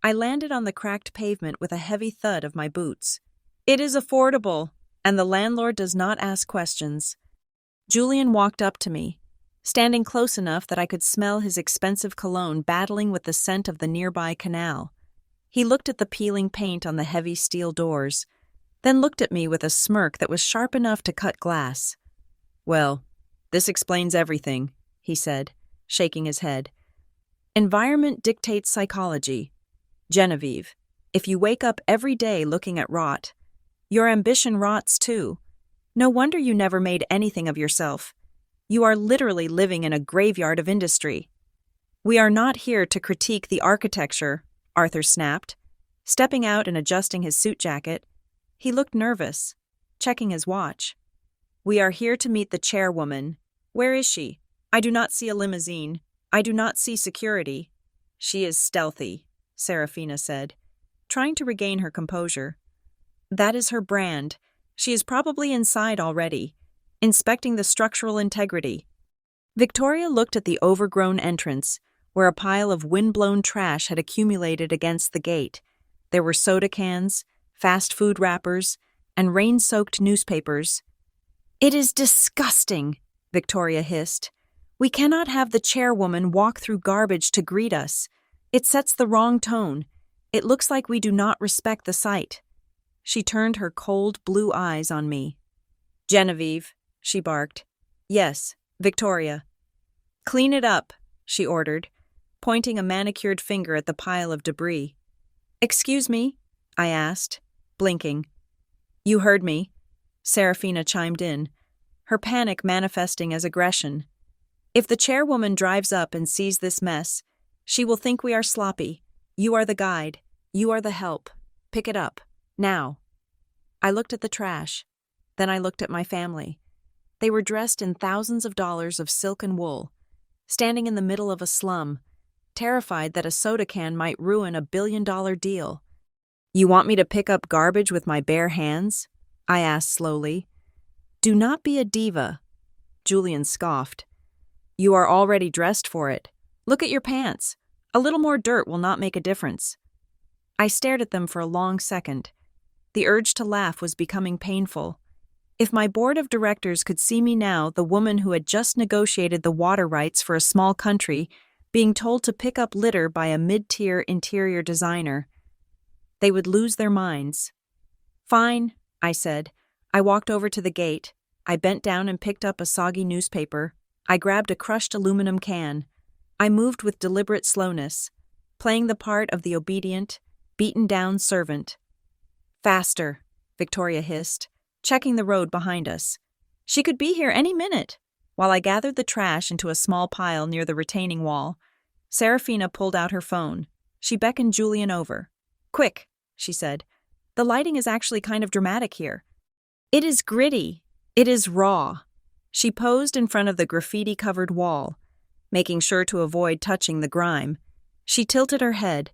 I landed on the cracked pavement with a heavy thud of my boots. "It is affordable, and the landlord does not ask questions." Julian walked up to me, standing close enough that I could smell his expensive cologne battling with the scent of the nearby canal. He looked at the peeling paint on the heavy steel doors, then looked at me with a smirk that was sharp enough to cut glass. "Well, this explains everything," he said, shaking his head. "Environment dictates psychology. Genevieve, if you wake up every day looking at rot, your ambition rots too. No wonder you never made anything of yourself. You are literally living in a graveyard of industry." "We are not here to critique the architecture," Arthur snapped, stepping out and adjusting his suit jacket. He looked nervous, checking his watch. "We are here to meet the chairwoman. Where is she? I do not see a limousine. I do not see security." "She is stealthy," Serafina said, trying to regain her composure. "That is her brand. She is probably inside already, inspecting the structural integrity." Victoria looked at the overgrown entrance, where a pile of wind-blown trash had accumulated against the gate. There were soda cans, fast food wrappers, and rain-soaked newspapers. "It is disgusting," Victoria hissed. "We cannot have the chairwoman walk through garbage to greet us. It sets the wrong tone. It looks like we do not respect the site." She turned her cold blue eyes on me. "Genevieve," she barked. "Yes, Victoria." "Clean it up," she ordered, pointing a manicured finger at the pile of debris. "Excuse me?" I asked, blinking. "You heard me," Serafina chimed in, her panic manifesting as aggression. "If the chairwoman drives up and sees this mess, she will think we are sloppy. You are the guide. You are the help. Pick it up. Now." I looked at the trash. Then I looked at my family. They were dressed in thousands of dollars of silk and wool, standing in the middle of a slum, terrified that a soda can might ruin a billion-dollar deal. "You want me to pick up garbage with my bare hands?" I asked slowly. "Do not be a diva," Julian scoffed. "You are already dressed for it. Look at your pants. A little more dirt will not make a difference." I stared at them for a long second. The urge to laugh was becoming painful. If my board of directors could see me now, the woman who had just negotiated the water rights for a small country, being told to pick up litter by a mid-tier interior designer, they would lose their minds. "Fine," I said. I walked over to the gate. I bent down and picked up a soggy newspaper. I grabbed a crushed aluminum can. I moved with deliberate slowness, playing the part of the obedient, beaten-down servant. "Faster," Victoria hissed, checking the road behind us. She could be here any minute. While I gathered the trash into a small pile near the retaining wall, Serafina pulled out her phone. She beckoned Julian over. "Quick," she said. "The lighting is actually kind of dramatic here. It is gritty. It is raw." She posed in front of the graffiti-covered wall, making sure to avoid touching the grime. She tilted her head,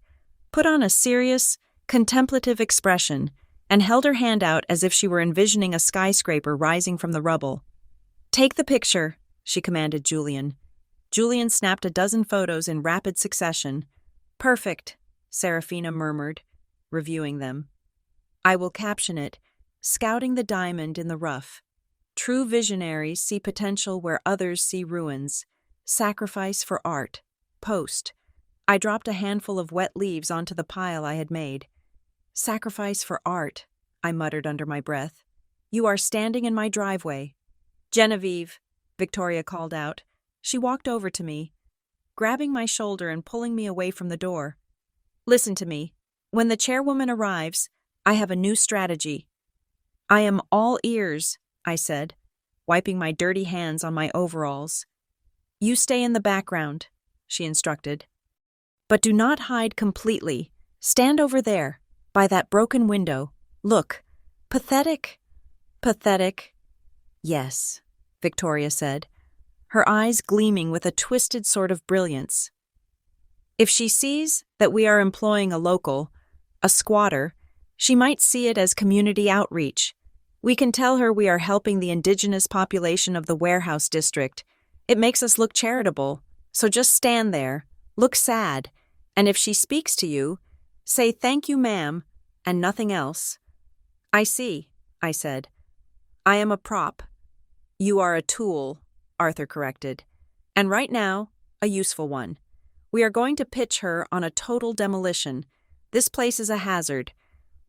put on a serious, contemplative expression, and held her hand out as if she were envisioning a skyscraper rising from the rubble. "Take the picture," she commanded Julian. Julian snapped a dozen photos in rapid succession. "Perfect," Serafina murmured, reviewing them. "I will caption it, 'Scouting the Diamond in the Rough. True visionaries see potential where others see ruins. Sacrifice for art. Post.'" I dropped a handful of wet leaves onto the pile I had made. "Sacrifice for art," I muttered under my breath. "You are standing in my driveway." "Genevieve," Victoria called out. She walked over to me, grabbing my shoulder and pulling me away from the door. "Listen to me. When the chairwoman arrives, I have a new strategy." "I am all ears," I said, wiping my dirty hands on my overalls. "You stay in the background," she instructed. "But do not hide completely. Stand over there, by that broken window. Look. Pathetic? Pathetic?" "Yes," Victoria said, her eyes gleaming with a twisted sort of brilliance. "If she sees that we are employing a local, a squatter, she might see it as community outreach. We can tell her we are helping the indigenous population of the warehouse district. It makes us look charitable, so just stand there, look sad, and if she speaks to you, say 'Thank you, ma'am,' and nothing else." "I see," I said. "I am a prop." "You are a tool," Arthur corrected. "And right now, a useful one. We are going to pitch her on a total demolition. This place is a hazard.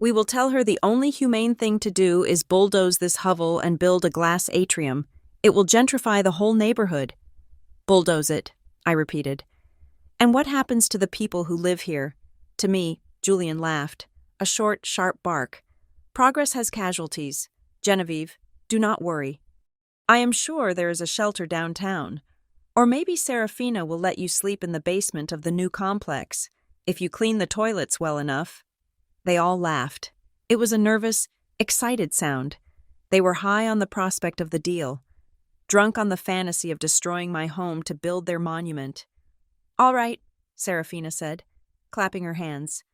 We will tell her the only humane thing to do is bulldoze this hovel and build a glass atrium. It will gentrify the whole neighborhood." "Bulldoze it," I repeated. "And what happens to the people who live here?" To me, Julian laughed, a short, sharp bark. "Progress has casualties. Genevieve, do not worry. I am sure there is a shelter downtown. Or maybe Serafina will let you sleep in the basement of the new complex, if you clean the toilets well enough." They all laughed. It was a nervous, excited sound. They were high on the prospect of the deal, drunk on the fantasy of destroying my home to build their monument. "All right," Serafina said, clapping her hands.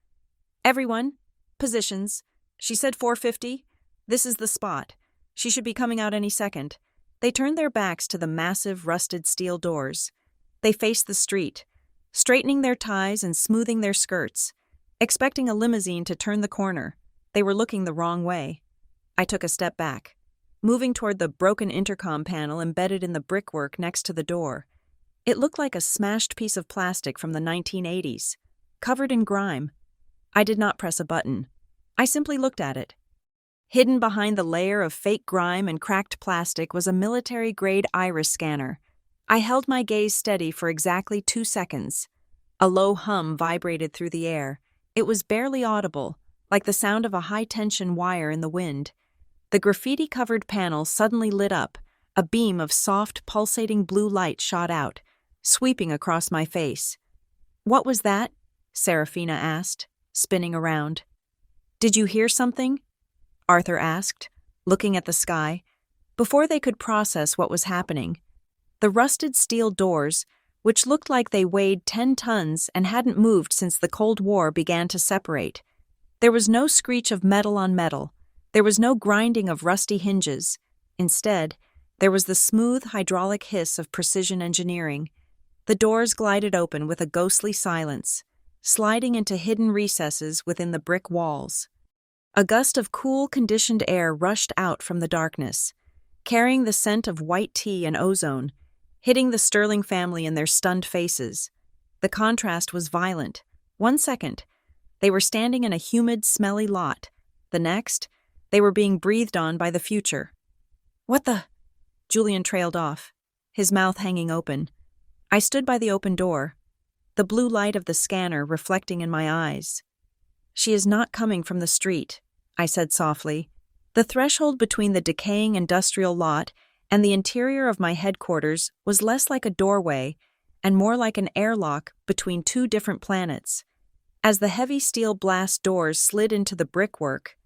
"Everyone, positions. She said 450. This is the spot. She should be coming out any second." They turned their backs to the massive, rusted steel doors. They faced the street, straightening their ties and smoothing their skirts, expecting a limousine to turn the corner. They were looking the wrong way. I took a step back, moving toward the broken intercom panel embedded in the brickwork next to the door. It looked like a smashed piece of plastic from the 1980s, covered in grime. I did not press a button. I simply looked at it. Hidden behind the layer of fake grime and cracked plastic was a military-grade iris scanner. I held my gaze steady for exactly 2 seconds. A low hum vibrated through the air. It was barely audible, like the sound of a high-tension wire in the wind. The graffiti-covered panel suddenly lit up. A beam of soft, pulsating blue light shot out, sweeping across my face. "What was that?" Serafina asked, spinning around. "Did you hear something?" Arthur asked, looking at the sky. Before they could process what was happening, the rusted steel doors, which looked like they weighed 10 tons and hadn't moved since the Cold War, began to separate. There was no screech of metal on metal. There was no grinding of rusty hinges. Instead, there was the smooth hydraulic hiss of precision engineering. The doors glided open with a ghostly silence, sliding into hidden recesses within the brick walls. A gust of cool, conditioned air rushed out from the darkness, carrying the scent of white tea and ozone, hitting the Sterling family in their stunned faces. The contrast was violent. 1 second, they were standing in a humid, smelly lot. The next, they were being breathed on by the future. "What the?" Julian trailed off, his mouth hanging open. I stood by the open door, the blue light of the scanner reflecting in my eyes. "She is not coming from the street," I said softly. The threshold between the decaying industrial lot and the interior of my headquarters was less like a doorway and more like an airlock between two different planets. As the heavy steel blast doors slid into the brickwork,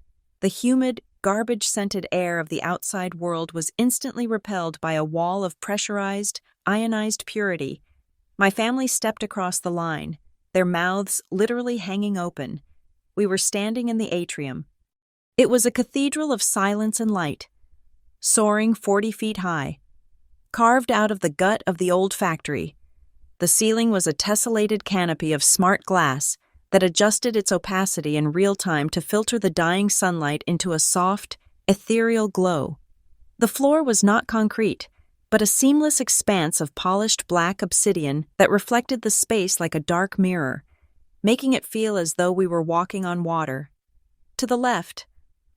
the humid, garbage-scented air of the outside world was instantly repelled by a wall of pressurized, ionized purity. My family stepped across the line, their mouths literally hanging open. We were standing in the atrium. It was a cathedral of silence and light, soaring 40 feet high, carved out of the gut of the old factory. The ceiling was a tessellated canopy of smart glass that adjusted its opacity in real time to filter the dying sunlight into a soft, ethereal glow. The floor was not concrete, but a seamless expanse of polished black obsidian that reflected the space like a dark mirror, making it feel as though we were walking on water. To the left,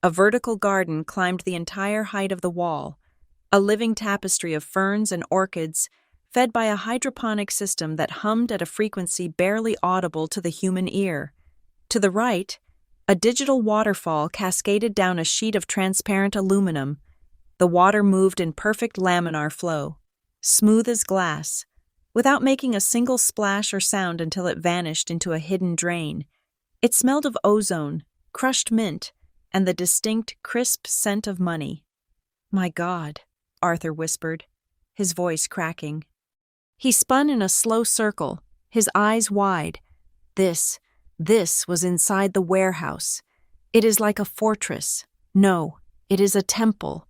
a vertical garden climbed the entire height of the wall, a living tapestry of ferns and orchids fed by a hydroponic system that hummed at a frequency barely audible to the human ear. To the right, a digital waterfall cascaded down a sheet of transparent aluminum. The water moved in perfect laminar flow, smooth as glass, without making a single splash or sound until it vanished into a hidden drain. It smelled of ozone, crushed mint, and the distinct, crisp scent of money. "My God," Arthur whispered, his voice cracking. He spun in a slow circle, his eyes wide. This was inside the warehouse. It is like a fortress. No, it is a temple.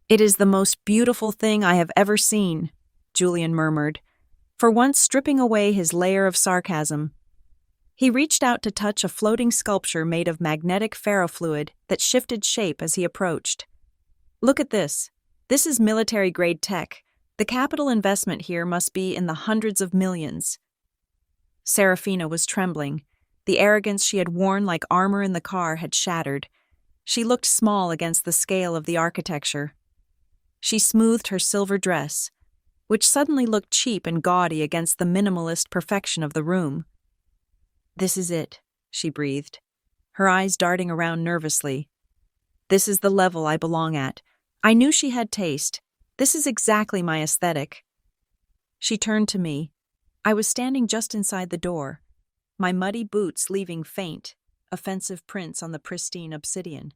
"It is the most beautiful thing I have ever seen," Julian murmured, for once stripping away his layer of sarcasm. He reached out to touch a floating sculpture made of magnetic ferrofluid that shifted shape as he approached. "Look at this. This is military-grade tech. The capital investment here must be in the hundreds of millions." Serafina was trembling. The arrogance she had worn like armor in the car had shattered. She looked small against the scale of the architecture. She smoothed her silver dress, which suddenly looked cheap and gaudy against the minimalist perfection of the room. "This is it," she breathed, her eyes darting around nervously. "This is the level I belong at. I knew she had taste. This is exactly my aesthetic." She turned to me. I was standing just inside the door, my muddy boots leaving faint, offensive prints on the pristine obsidian.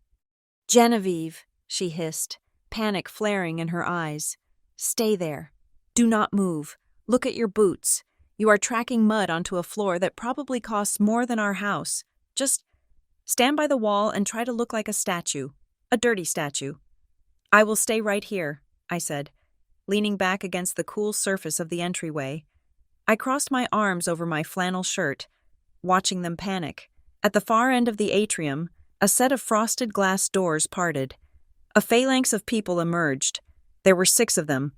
"Genevieve," she hissed, panic flaring in her eyes. "Stay there. Do not move. Look at your boots. You are tracking mud onto a floor that probably costs more than our house. Just stand by the wall and try to look like a statue. A dirty statue." "I will stay right here," I said, leaning back against the cool surface of the entryway. I crossed my arms over my flannel shirt, watching them panic. At the far end of the atrium, a set of frosted glass doors parted. A phalanx of people emerged. There were 6 of them,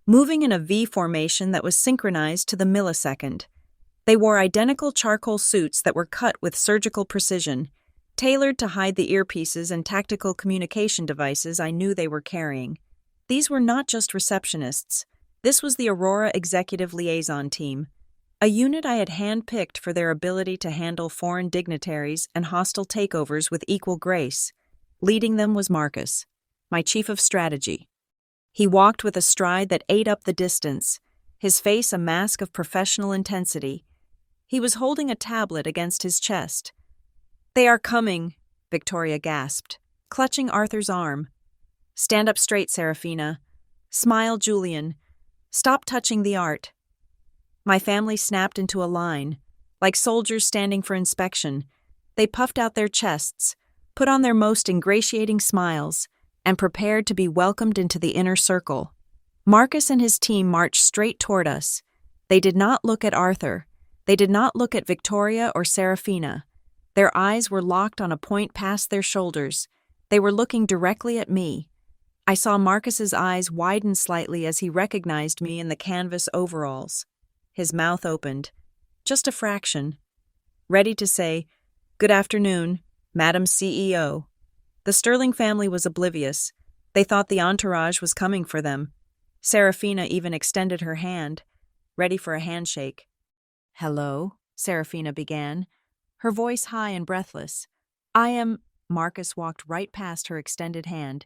moving in a V formation that was synchronized to the millisecond. They wore identical charcoal suits that were cut with surgical precision, tailored to hide the earpieces and tactical communication devices I knew they were carrying. These were not just receptionists. This was the Aurora Executive Liaison Team, a unit I had handpicked for their ability to handle foreign dignitaries and hostile takeovers with equal grace. Leading them was Marcus, my chief of strategy. He walked with a stride that ate up the distance, his face a mask of professional intensity. He was holding a tablet against his chest. "They are coming," Victoria gasped, clutching Arthur's arm. Stand up straight, Serafina. Smile, Julian. Stop touching the art. My family snapped into a line, like soldiers standing for inspection. They puffed out their chests, put on their most ingratiating smiles, and prepared to be welcomed into the inner circle. Marcus and his team marched straight toward us. They did not look at Arthur. They did not look at Victoria or Serafina. Their eyes were locked on a point past their shoulders. They were looking directly at me. I saw Marcus's eyes widen slightly as he recognized me in the canvas overalls. His mouth opened, just a fraction, ready to say, "Good afternoon, Madam CEO." The Sterling family was oblivious. They thought the entourage was coming for them. Serafina even extended her hand, ready for a handshake. "Hello," Serafina began, her voice high and breathless. Marcus walked right past her extended hand.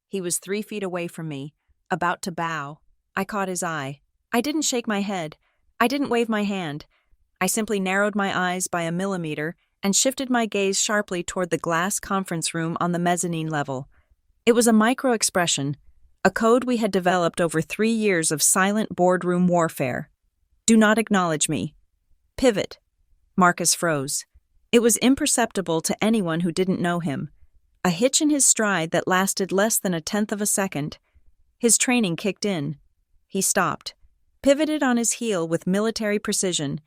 He was 3 feet away from me, about to bow. I caught his eye. I didn't shake my head. I didn't wave my hand. I simply narrowed my eyes by a millimeter and shifted my gaze sharply toward the glass conference room on the mezzanine level. It was a micro-expression, a code we had developed over 3 years of silent boardroom warfare. Do not acknowledge me. Pivot. Marcus froze. It was imperceptible to anyone who didn't know him. A hitch in his stride that lasted less than 1/10 of a second. His training kicked in. He stopped, pivoted on his heel with military precision,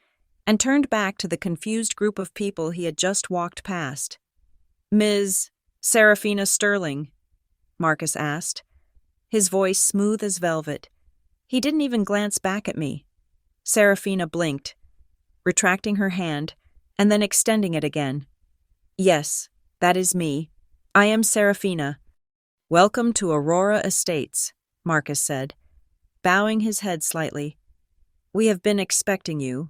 and turned back to the confused group of people he had just walked past. "Ms. Serafina Sterling?" Marcus asked, his voice smooth as velvet. He didn't even glance back at me. Serafina blinked, retracting her hand, and then extending it again. "Yes, that is me. I am Serafina." "Welcome to Aurora Estates," Marcus said, bowing his head slightly. "We have been expecting you.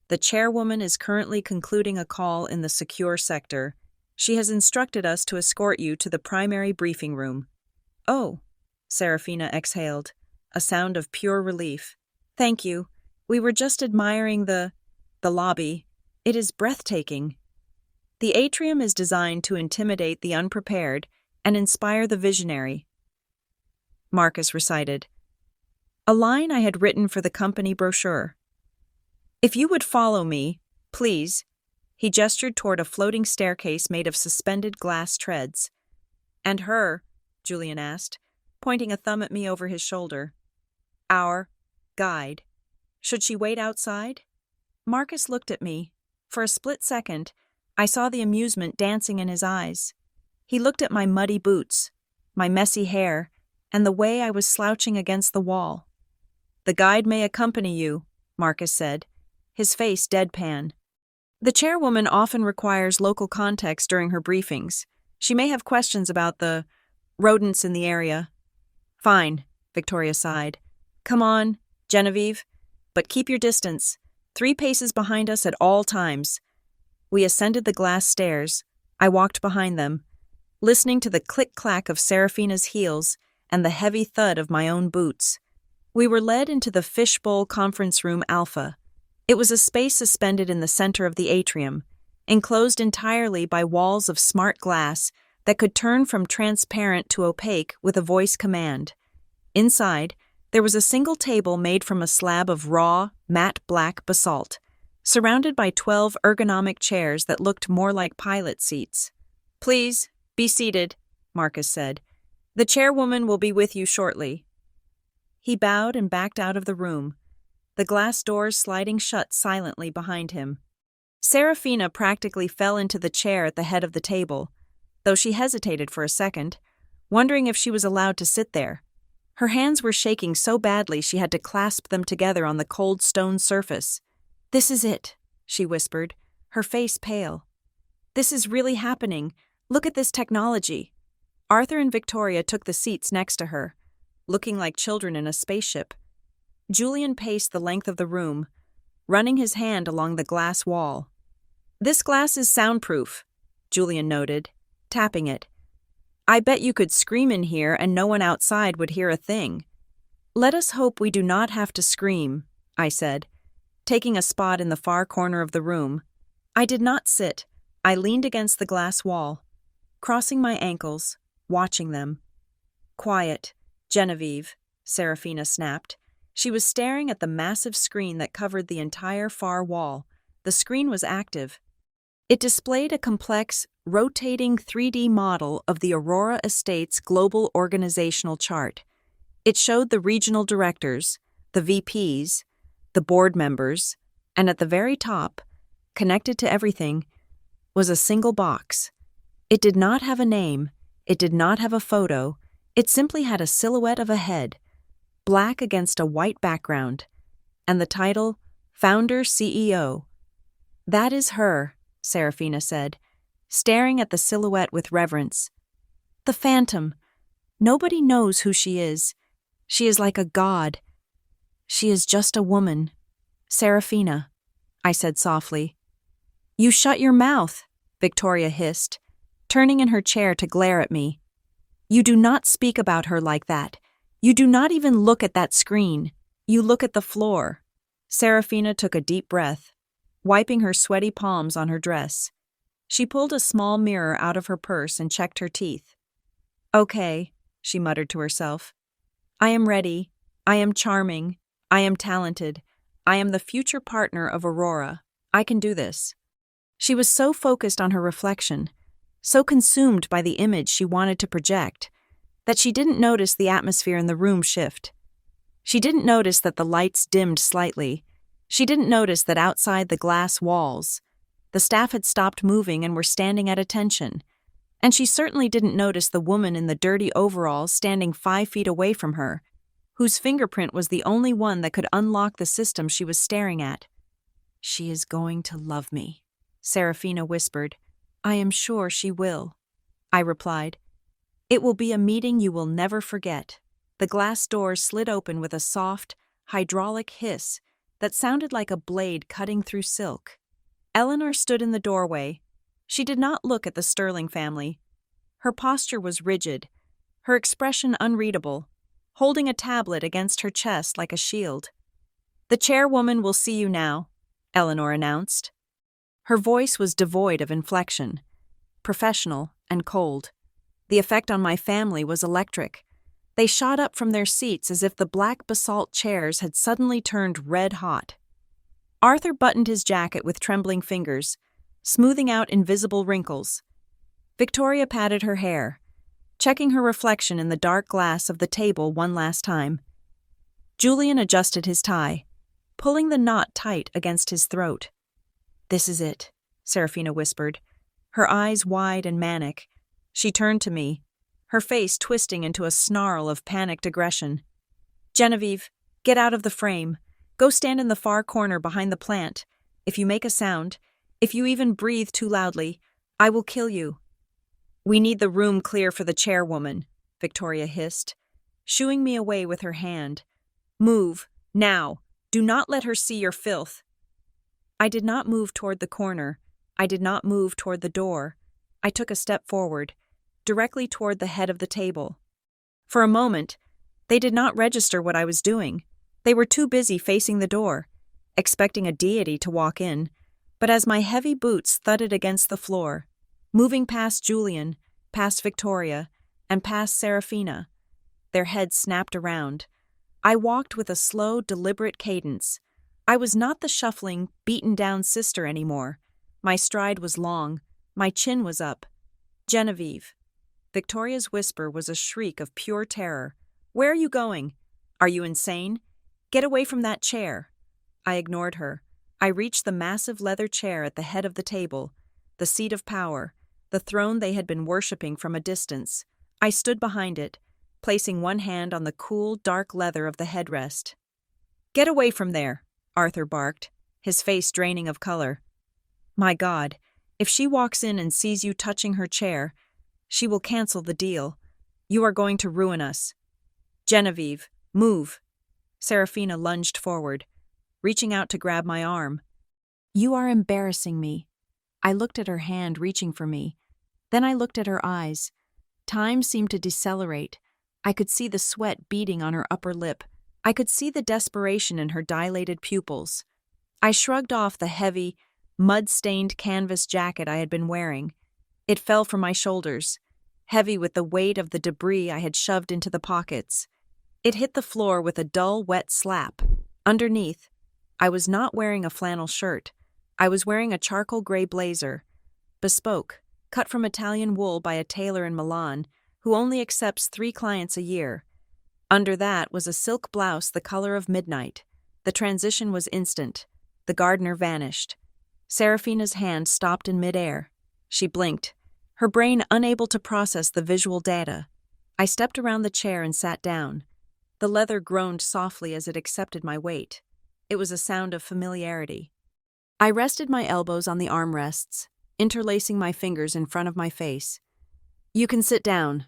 The chairwoman is currently concluding a call in the secure sector. She has instructed us to escort you to the primary briefing room." "Oh," Serafina exhaled, a sound of pure relief. "Thank you. We were just admiring the lobby. It is breathtaking." The atrium is designed to intimidate the unprepared and inspire the visionary. Marcus recited, a line I had written for the company brochure. "If you would follow me, please." He gestured toward a floating staircase made of suspended glass treads. "And her?" Julian asked, pointing a thumb at me over his shoulder. "Our guide. Should she wait outside?" Marcus looked at me. For a split second, I saw the amusement dancing in his eyes. He looked at my muddy boots, my messy hair, and the way I was slouching against the wall. "The guide may accompany you," Marcus said, his face deadpan. "The chairwoman often requires local context during her briefings. She may have questions about the rodents in the area." "Fine," Victoria sighed. "Come on, Genevieve, but keep your distance. 3 paces behind us at all times." We ascended the glass stairs. I walked behind them, listening to the click-clack of Serafina's heels and the heavy thud of my own boots. We were led into the Fishbowl Conference Room Alpha. It was a space suspended in the center of the atrium, enclosed entirely by walls of smart glass that could turn from transparent to opaque with a voice command. Inside, there was a single table made from a slab of raw, matte black basalt, surrounded by 12 ergonomic chairs that looked more like pilot seats. "Please, be seated," Marcus said. "The chairwoman will be with you shortly." He bowed and backed out of the room, the glass doors sliding shut silently behind him. Serafina practically fell into the chair at the head of the table, though she hesitated for a second, wondering if she was allowed to sit there. Her hands were shaking so badly she had to clasp them together on the cold stone surface. "This is it," she whispered, her face pale. "This is really happening. Look at this technology." Arthur and Victoria took the seats next to her, looking like children in a spaceship. Julian paced the length of the room, running his hand along the glass wall. "This glass is soundproof," Julian noted, tapping it. "I bet you could scream in here and no one outside would hear a thing." "Let us hope we do not have to scream," I said, taking a spot in the far corner of the room. I did not sit. I leaned against the glass wall, crossing my ankles, watching them. Quiet, Genevieve, Serafina snapped. She was staring at the massive screen that covered the entire far wall. The screen was active. It displayed a complex, rotating 3D model of the Aurora Estate's global organizational chart. It showed the regional directors, the VPs, the board members, and at the very top, connected to everything, was a single box. It did not have a name, it did not have a photo, it simply had a silhouette of a head, black against a white background, and the title, Founder CEO. "That is her," Serafina said, staring at the silhouette with reverence. "The Phantom. Nobody knows who she is. She is like a god. She is just a woman. Serafina," I said softly. "You shut your mouth," Victoria hissed, turning in her chair to glare at me. "You do not speak about her like that. You do not even look at that screen. You look at the floor." Serafina took a deep breath, wiping her sweaty palms on her dress. She pulled a small mirror out of her purse and checked her teeth. "Okay," she muttered to herself. "I am ready. I am charming. I am talented. I am the future partner of Aurora. I can do this." She was so focused on her reflection, so consumed by the image she wanted to project, that she didn't notice the atmosphere in the room shift. She didn't notice that the lights dimmed slightly. She didn't notice that outside the glass walls, the staff had stopped moving and were standing at attention. And she certainly didn't notice the woman in the dirty overalls standing 5 feet away from her, whose fingerprint was the only one that could unlock the system she was staring at. "She is going to love me," Serafina whispered. "I am sure she will," I replied. "It will be a meeting you will never forget." The glass doors slid open with a soft, hydraulic hiss that sounded like a blade cutting through silk. Eleanor stood in the doorway. She did not look at the Sterling family. Her posture was rigid, her expression unreadable, holding a tablet against her chest like a shield. "The chairwoman will see you now," Eleanor announced. Her voice was devoid of inflection, professional and cold. The effect on my family was electric. They shot up from their seats as if the black basalt chairs had suddenly turned red hot. Arthur buttoned his jacket with trembling fingers, smoothing out invisible wrinkles. Victoria patted her hair, checking her reflection in the dark glass of the table one last time. Julian adjusted his tie, pulling the knot tight against his throat. "This is it," Serafina whispered, her eyes wide and manic. She turned to me, her face twisting into a snarl of panicked aggression. "Genevieve, get out of the frame. Go stand in the far corner behind the plant. If you make a sound, if you even breathe too loudly, I will kill you." "We need the room clear for the chairwoman," Victoria hissed, shooing me away with her hand. "Move, now. Do not let her see your filth." I did not move toward the corner. I did not move toward the door. I took a step forward, directly toward the head of the table. For a moment, they did not register what I was doing. They were too busy facing the door, expecting a deity to walk in. But as my heavy boots thudded against the floor, moving past Julian, past Victoria, and past Serafina, their heads snapped around. I walked with a slow, deliberate cadence. I was not the shuffling, beaten-down sister anymore. My stride was long. My chin was up. "Genevieve." Victoria's whisper was a shriek of pure terror. "Where are you going? Are you insane? Get away from that chair." I ignored her. I reached the massive leather chair at the head of the table, the seat of power, the throne they had been worshipping from a distance. I stood behind it, placing one hand on the cool, dark leather of the headrest. "Get away from there," Arthur barked, his face draining of color. "My God, if she walks in and sees you touching her chair, she will cancel the deal. You are going to ruin us." "Genevieve, move." Serafina lunged forward, reaching out to grab my arm. "You are embarrassing me." I looked at her hand reaching for me. Then I looked at her eyes. Time seemed to decelerate. I could see the sweat beading on her upper lip. I could see the desperation in her dilated pupils. I shrugged off the heavy, mud-stained canvas jacket I had been wearing. It fell from my shoulders. heavy with the weight of the debris I had shoved into the pockets. It hit the floor with a dull, wet slap. Underneath, I was not wearing a flannel shirt. I was wearing a charcoal gray blazer, bespoke, cut from Italian wool by a tailor in Milan who only accepts 3 clients a year. Under that was a silk blouse the color of midnight. The transition was instant. The gardener vanished. Serafina's hand stopped in midair. She blinked, her brain unable to process the visual data. I stepped around the chair and sat down. The leather groaned softly as it accepted my weight. It was a sound of familiarity. I rested my elbows on the armrests, interlacing my fingers in front of my face. "You can sit down,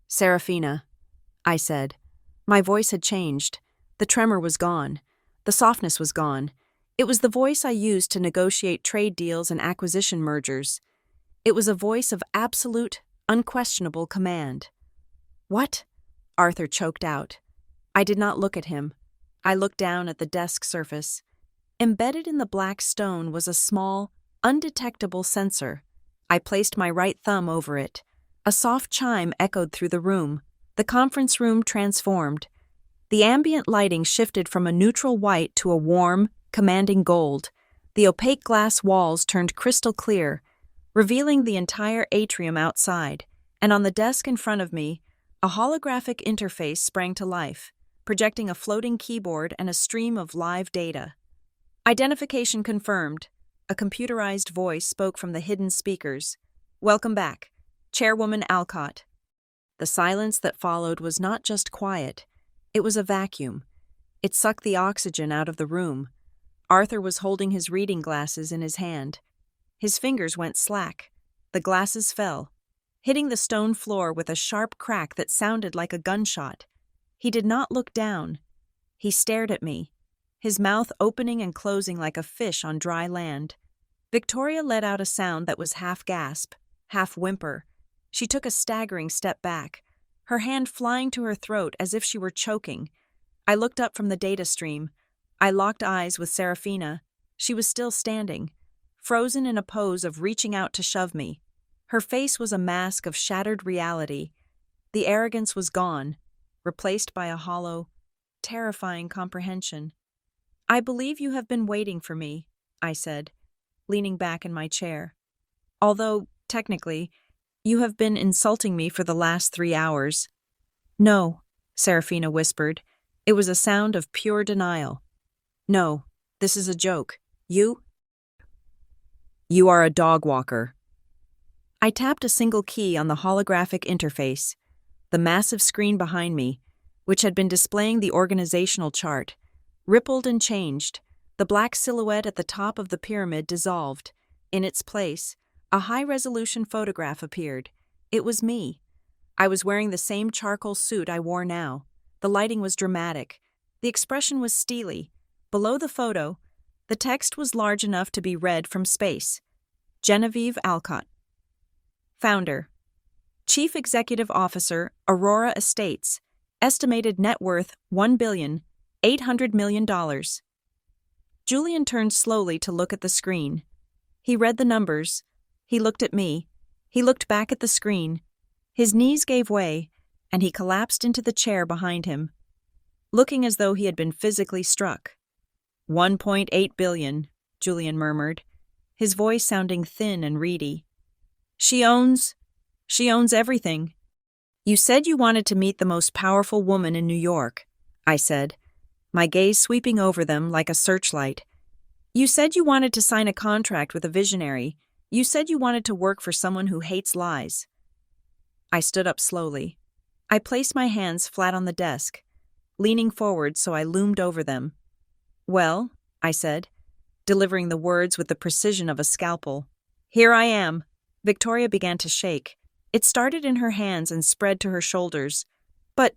Serafina," I said. My voice had changed. The tremor was gone. The softness was gone. It was the voice I used to negotiate trade deals and acquisition mergers. It was a voice of absolute, unquestionable command. "What?" Arthur choked out. I did not look at him. I looked down at the desk surface. Embedded in the black stone was a small, undetectable sensor. I placed my right thumb over it. A soft chime echoed through the room. The conference room transformed. The ambient lighting shifted from a neutral white to a warm, commanding gold. The opaque glass walls turned crystal clear, revealing the entire atrium outside. And on the desk in front of me, a holographic interface sprang to life, projecting a floating keyboard and a stream of live data. "Identification confirmed," a computerized voice spoke from the hidden speakers. "Welcome back, Chairwoman Alcott." The silence that followed was not just quiet, it was a vacuum. It sucked the oxygen out of the room. Arthur was holding his reading glasses in his hand. His fingers went slack. The glasses fell, hitting the stone floor with a sharp crack that sounded like a gunshot. He did not look down. He stared at me, his mouth opening and closing like a fish on dry land. Victoria let out a sound that was half gasp, half whimper. She took a staggering step back, her hand flying to her throat as if she were choking. I looked up from the data stream. I locked eyes with Serafina. She was still standing, frozen in a pose of reaching out to shove me. Her face was a mask of shattered reality. The arrogance was gone, replaced by a hollow, terrifying comprehension. "I believe you have been waiting for me," I said, leaning back in my chair. "Although, technically, you have been insulting me for the last 3 hours." "No," Serafina whispered. It was a sound of pure denial. "No, this is a joke. You are a dog walker." I tapped a single key on the holographic interface. The massive screen behind me, which had been displaying the organizational chart, rippled and changed. The black silhouette at the top of the pyramid dissolved. In its place, a high-resolution photograph appeared. It was me. I was wearing the same charcoal suit I wore now. The lighting was dramatic. The expression was steely. Below the photo, the text was large enough to be read from space. Genevieve Alcott. Founder. Chief Executive Officer, Aurora Estates. Estimated net worth $1,800,000,000. Julian turned slowly to look at the screen. He read the numbers. He looked at me. He looked back at the screen. His knees gave way, and he collapsed into the chair behind him, looking as though he had been physically struck. 1.8 billion, Julian murmured, his voice sounding thin and reedy. She owns everything." "You said you wanted to meet the most powerful woman in New York," I said, my gaze sweeping over them like a searchlight. "You said you wanted to sign a contract with a visionary. You said you wanted to work for someone who hates lies." I stood up slowly. I placed my hands flat on the desk, leaning forward so I loomed over them. "Well," I said, delivering the words with the precision of a scalpel, "here I am." Victoria began to shake. It started in her hands and spread to her shoulders. "But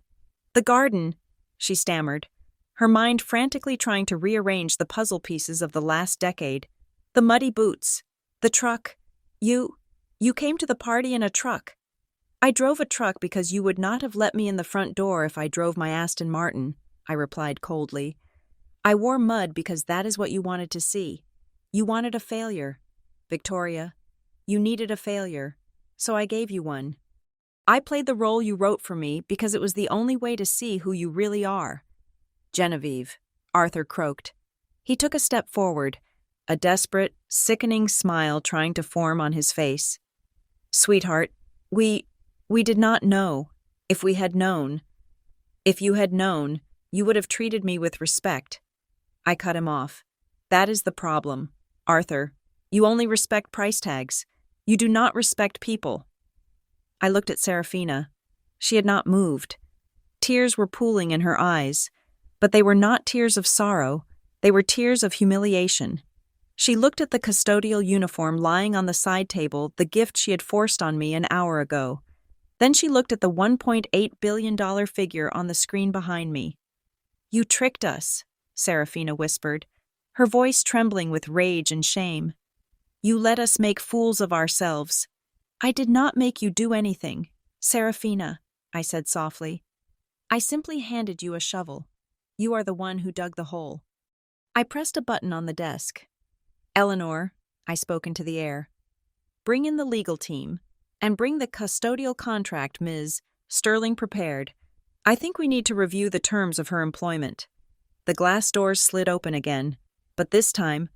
the garden," she stammered, her mind frantically trying to rearrange the puzzle pieces of the last decade. "The muddy boots, the truck. You came to the party in a truck." "I drove a truck because you would not have let me in the front door if I drove my Aston Martin," I replied coldly. "I wore mud because that is what you wanted to see. You wanted a failure, Victoria. You needed a failure, so I gave you one." I played the role you wrote for me because it was the only way to see who you really are. Genevieve, Arthur croaked. He took a step forward, a desperate, sickening smile trying to form on his face. Sweetheart, we did not know. If we had known. If you had known, you would have treated me with respect. I cut him off. That is the problem. Arthur, you only respect price tags. You do not respect people. I looked at Serafina. She had not moved. Tears were pooling in her eyes, but they were not tears of sorrow. They were tears of humiliation. She looked at the custodial uniform lying on the side table, the gift she had forced on me an hour ago. Then she looked at the $1.8 billion figure on the screen behind me. You tricked us, Serafina whispered, her voice trembling with rage and shame. You let us make fools of ourselves. I did not make you do anything, Serafina, I said softly. I simply handed you a shovel. You are the one who dug the hole. I pressed a button on the desk. Eleanor, I spoke into the air. Bring in the legal team, and bring the custodial contract, Ms. Sterling prepared. I think we need to review the terms of her employment. The glass doors slid open again, but this time,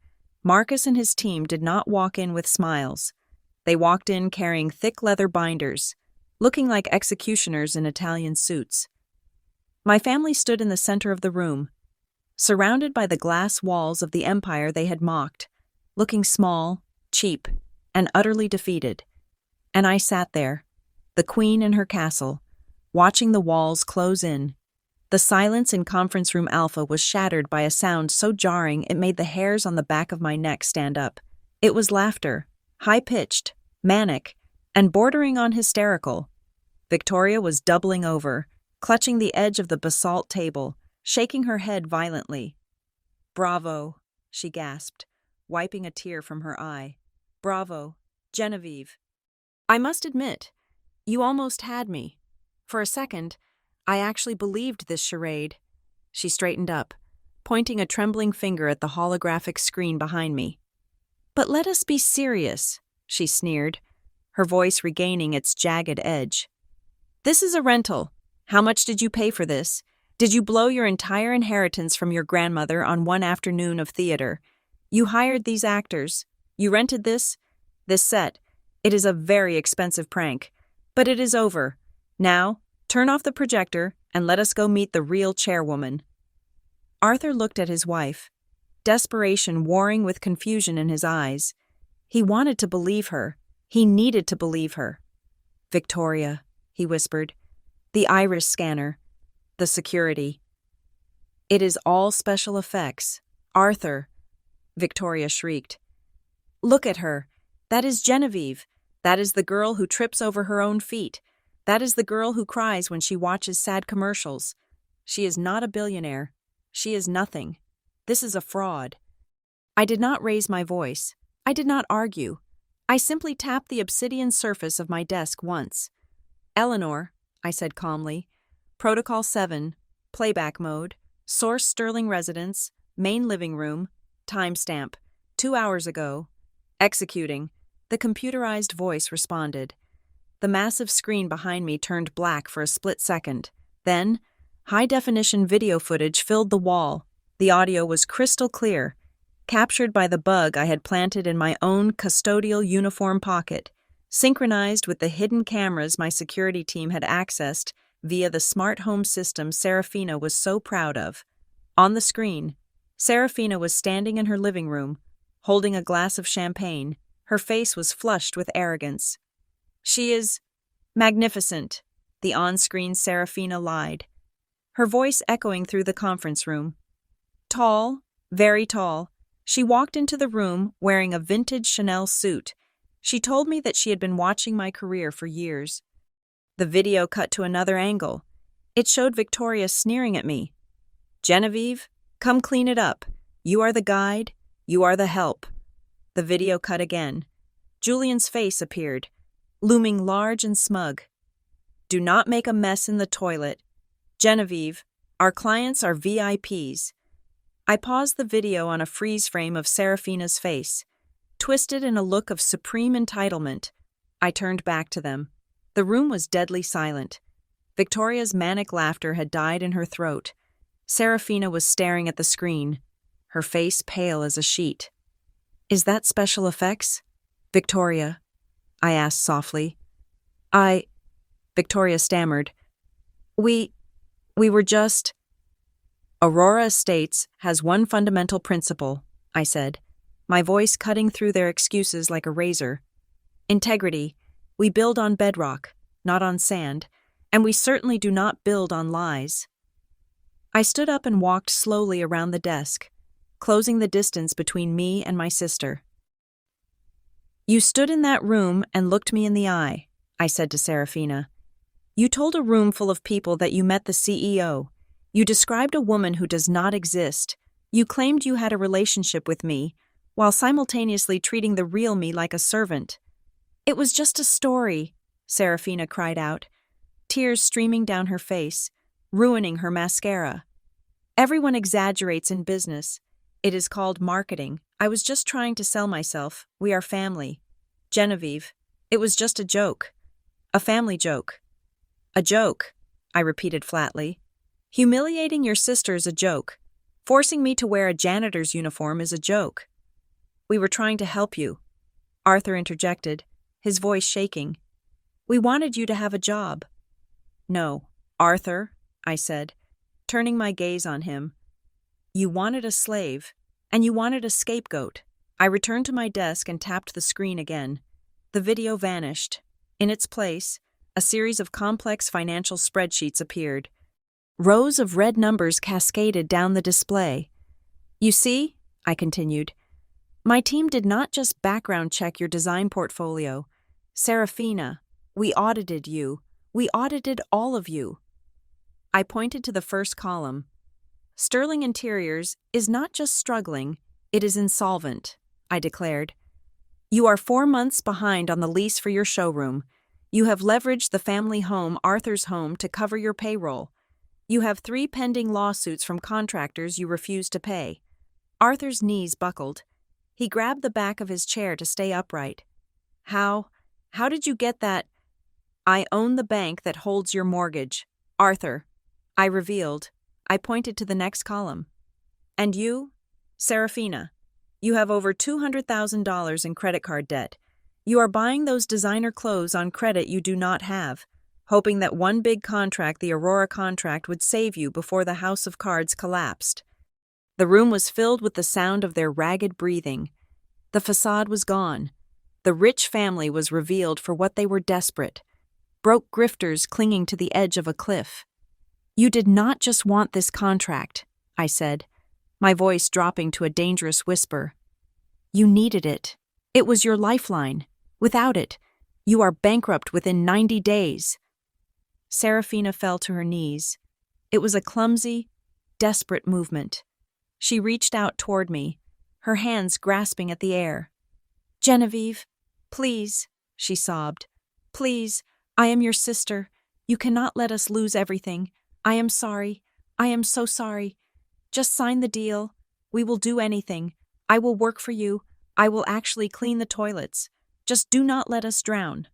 Marcus and his team did not walk in with smiles. They walked in carrying thick leather binders, looking like executioners in Italian suits. My family stood in the center of the room, surrounded by the glass walls of the empire they had mocked, looking small, cheap, and utterly defeated. And I sat there, the queen in her castle, watching the walls close in. The silence in Conference Room Alpha was shattered by a sound so jarring it made the hairs on the back of my neck stand up. It was laughter, high-pitched, manic, and bordering on hysterical. Victoria was doubling over, clutching the edge of the basalt table, shaking her head violently. "Bravo," she gasped, wiping a tear from her eye. "Bravo, Genevieve. I must admit, you almost had me. For a second, I actually believed this charade." She straightened up, pointing a trembling finger at the holographic screen behind me. "But let us be serious," she sneered, her voice regaining its jagged edge. "This is a rental. How much did you pay for this? Did you blow your entire inheritance from your grandmother on one afternoon of theater? You hired these actors. You rented this set. It is a very expensive prank. But it is over. Now, turn off the projector and let us go meet the real chairwoman." Arthur looked at his wife, desperation warring with confusion in his eyes. He wanted to believe her. He needed to believe her. "Victoria," he whispered. "The iris scanner. The security." "It is all special effects. Arthur," Victoria shrieked. "Look at her. That is Genevieve. That is the girl who trips over her own feet. That is the girl who cries when she watches sad commercials. She is not a billionaire. She is nothing. This is a fraud." I did not raise my voice. I did not argue. I simply tapped the obsidian surface of my desk once. "Eleanor," I said calmly, "Protocol 7, playback mode, source Sterling residence, main living room, timestamp, 2 hours ago, executing." The computerized voice responded. The massive screen behind me turned black for a split second. Then, high-definition video footage filled the wall. The audio was crystal clear, captured by the bug I had planted in my own custodial uniform pocket, synchronized with the hidden cameras my security team had accessed via the smart home system Serafina was so proud of. On the screen, Serafina was standing in her living room, holding a glass of champagne. Her face was flushed with arrogance. "She is magnificent," the on-screen Serafina lied, her voice echoing through the conference room. Tall, very tall, she walked into the room wearing a vintage Chanel suit. She told me that she had been watching my career for years. The video cut to another angle. It showed Victoria sneering at me. "Genevieve, come clean it up. You are the guide. You are the help." The video cut again. Julian's face appeared, looming large and smug. "Do not make a mess in the toilet. Genevieve, our clients are VIPs." I paused the video on a freeze frame of Serafina's face. Twisted in a look of supreme entitlement, I turned back to them. The room was deadly silent. Victoria's manic laughter had died in her throat. Serafina was staring at the screen, her face pale as a sheet. "Is that special effects, Victoria?" I asked softly. Victoria stammered. We were just—" "Aurora Estates has one fundamental principle," I said, my voice cutting through their excuses like a razor. "Integrity. We build on bedrock, not on sand, and we certainly do not build on lies." I stood up and walked slowly around the desk, closing the distance between me and my sister. "You stood in that room and looked me in the eye," I said to Serafina. "You told a room full of people that you met the CEO. You described a woman who does not exist. You claimed you had a relationship with me, while simultaneously treating the real me like a servant." "It was just a story," Serafina cried out, tears streaming down her face, ruining her mascara. "Everyone exaggerates in business. It is called marketing. I was just trying to sell myself. We are family. Genevieve, it was just a joke. A family joke." "A joke," I repeated flatly. "Humiliating your sister is a joke. Forcing me to wear a janitor's uniform is a joke." "We were trying to help you," Arthur interjected, his voice shaking. "We wanted you to have a job." "No, Arthur," I said, turning my gaze on him. "You wanted a slave, and you wanted a scapegoat." I returned to my desk and tapped the screen again. The video vanished. In its place, a series of complex financial spreadsheets appeared. Rows of red numbers cascaded down the display. "You see," I continued, "my team did not just background check your design portfolio. Serafina, we audited you. We audited all of you." I pointed to the first column. "Sterling Interiors is not just struggling, it is insolvent," I declared. "You are 4 months behind on the lease for your showroom. You have leveraged the family home, Arthur's home, to cover your payroll. You have 3 pending lawsuits from contractors you refuse to pay." Arthur's knees buckled. He grabbed the back of his chair to stay upright. How did you get that?" "I own the bank that holds your mortgage, Arthur," I revealed. I pointed to the next column. "And you, Serafina, you have over $200,000 in credit card debt. You are buying those designer clothes on credit you do not have, hoping that one big contract, the Aurora contract, would save you before the house of cards collapsed." The room was filled with the sound of their ragged breathing. The facade was gone. The rich family was revealed for what they were: desperate, broke grifters clinging to the edge of a cliff. "You did not just want this contract," I said, my voice dropping to a dangerous whisper. "You needed it. It was your lifeline. Without it, you are bankrupt within 90 days. Serafina fell to her knees. It was a clumsy, desperate movement. She reached out toward me, her hands grasping at the air. "Genevieve, please," she sobbed. "Please, I am your sister. You cannot let us lose everything. I am sorry. I am so sorry. Just sign the deal. We will do anything. I will work for you. I will actually clean the toilets. Just do not let us drown."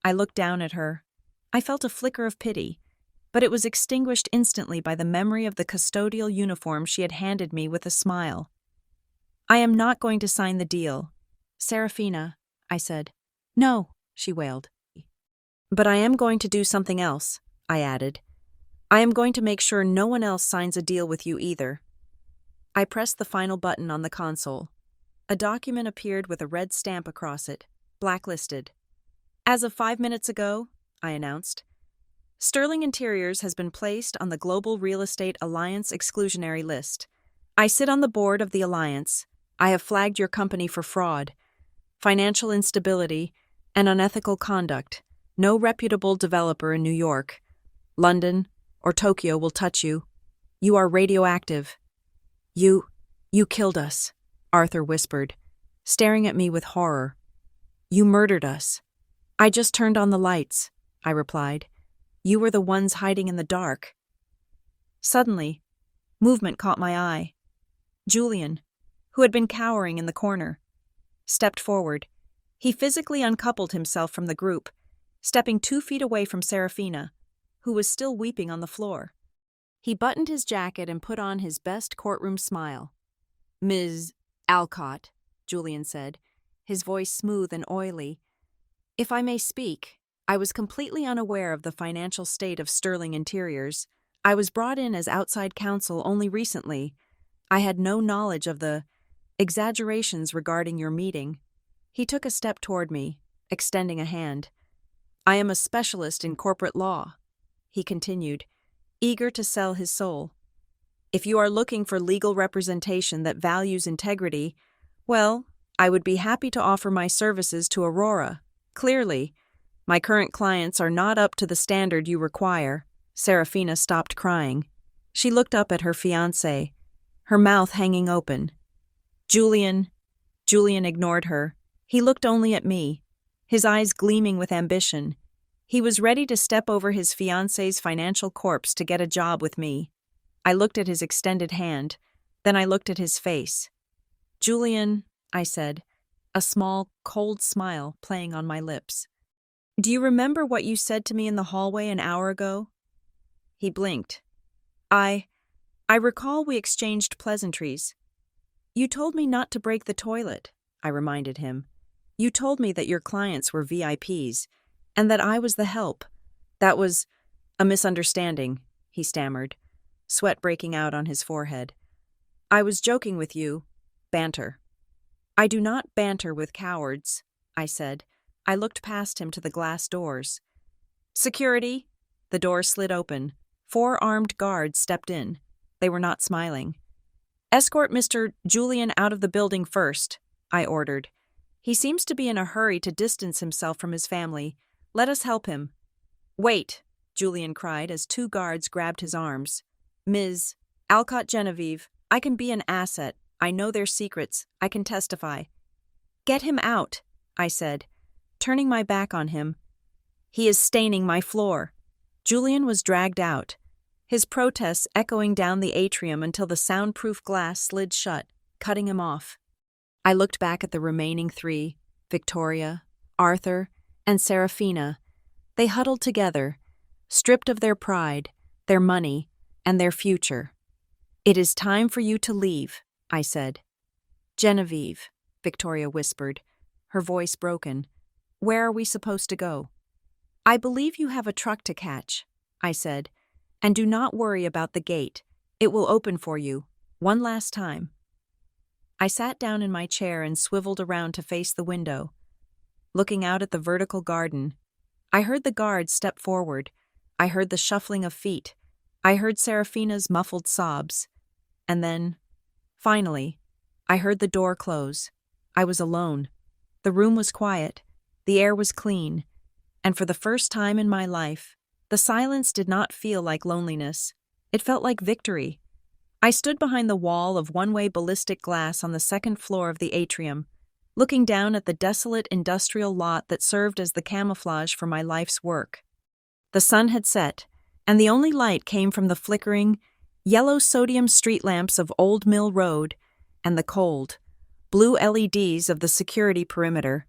I looked down at her. I felt a flicker of pity, but it was extinguished instantly by the memory of the custodial uniform she had handed me with a smile. "I am not going to sign the deal, Serafina," I said. "No," she wailed. "But I am going to do something else," I added. "I am going to make sure no one else signs a deal with you either." I pressed the final button on the console. A document appeared with a red stamp across it, blacklisted. "As of 5 minutes ago," I announced, "Sterling Interiors has been placed on the Global Real Estate Alliance exclusionary list. I sit on the board of the alliance. I have flagged your company for fraud, financial instability, and unethical conduct. No reputable developer in New York, London, or Tokyo will touch you. You are radioactive." You killed us," Arthur whispered, staring at me with horror. "You murdered us." "I just turned on the lights," I replied. "You were the ones hiding in the dark." Suddenly, movement caught my eye. Julian, who had been cowering in the corner, stepped forward. He physically uncoupled himself from the group, stepping 2 feet away from Serafina, who was still weeping on the floor. He buttoned his jacket and put on his best courtroom smile. "Ms. Alcott," Julian said, his voice smooth and oily. "If I may speak, I was completely unaware of the financial state of Sterling Interiors. I was brought in as outside counsel only recently. I had no knowledge of the exaggerations regarding your meeting." He took a step toward me, extending a hand. "I am a specialist in corporate law," he continued, eager to sell his soul. "If you are looking for legal representation that values integrity, well, I would be happy to offer my services to Aurora. Clearly, my current clients are not up to the standard you require." Serafina stopped crying. She looked up at her fiancé, her mouth hanging open. Julian ignored her. He looked only at me, his eyes gleaming with ambition. He was ready to step over his fiancé's financial corpse to get a job with me. I looked at his extended hand, then I looked at his face. "Julian," I said, a small, cold smile playing on my lips. "Do you remember what you said to me in the hallway an hour ago?" He blinked. I recall we exchanged pleasantries. "You told me not to break the toilet," I reminded him. "You told me that your clients were VIPs, and that I was the help." "That was a misunderstanding," he stammered, sweat breaking out on his forehead. "I was joking with you. Banter." "I do not banter with cowards," I said. I looked past him to the glass doors. "Security!" The door slid open. 4 armed guards stepped in. They were not smiling. "Escort Mr. Julian out of the building first," I ordered. "He seems to be in a hurry to distance himself from his family. Let us help him." "Wait," Julian cried as 2 guards grabbed his arms. "Ms. Alcott Genevieve, I can be an asset. I know their secrets. I can testify." "Get him out," I said, turning my back on him. "He is staining my floor." Julian was dragged out, his protests echoing down the atrium until the soundproof glass slid shut, cutting him off. I looked back at the remaining 3, Victoria, Arthur, and Serafina. They huddled together, stripped of their pride, their money, and their future. "It is time for you to leave," I said. "Genevieve," Victoria whispered, her voice broken. "Where are we supposed to go?" "I believe you have a truck to catch," I said, "and do not worry about the gate. It will open for you, one last time." I sat down in my chair and swiveled around to face the window. Looking out at the vertical garden, I heard the guards step forward. I heard the shuffling of feet. I heard Serafina's muffled sobs. And then, finally, I heard the door close. I was alone. The room was quiet. The air was clean. And for the first time in my life, the silence did not feel like loneliness. It felt like victory. I stood behind the wall of one-way ballistic glass on the 2nd floor of the atrium, looking down at the desolate industrial lot that served as the camouflage for my life's work. The sun had set, and the only light came from the flickering, yellow sodium street lamps of Old Mill Road and the cold, blue LEDs of the security perimeter.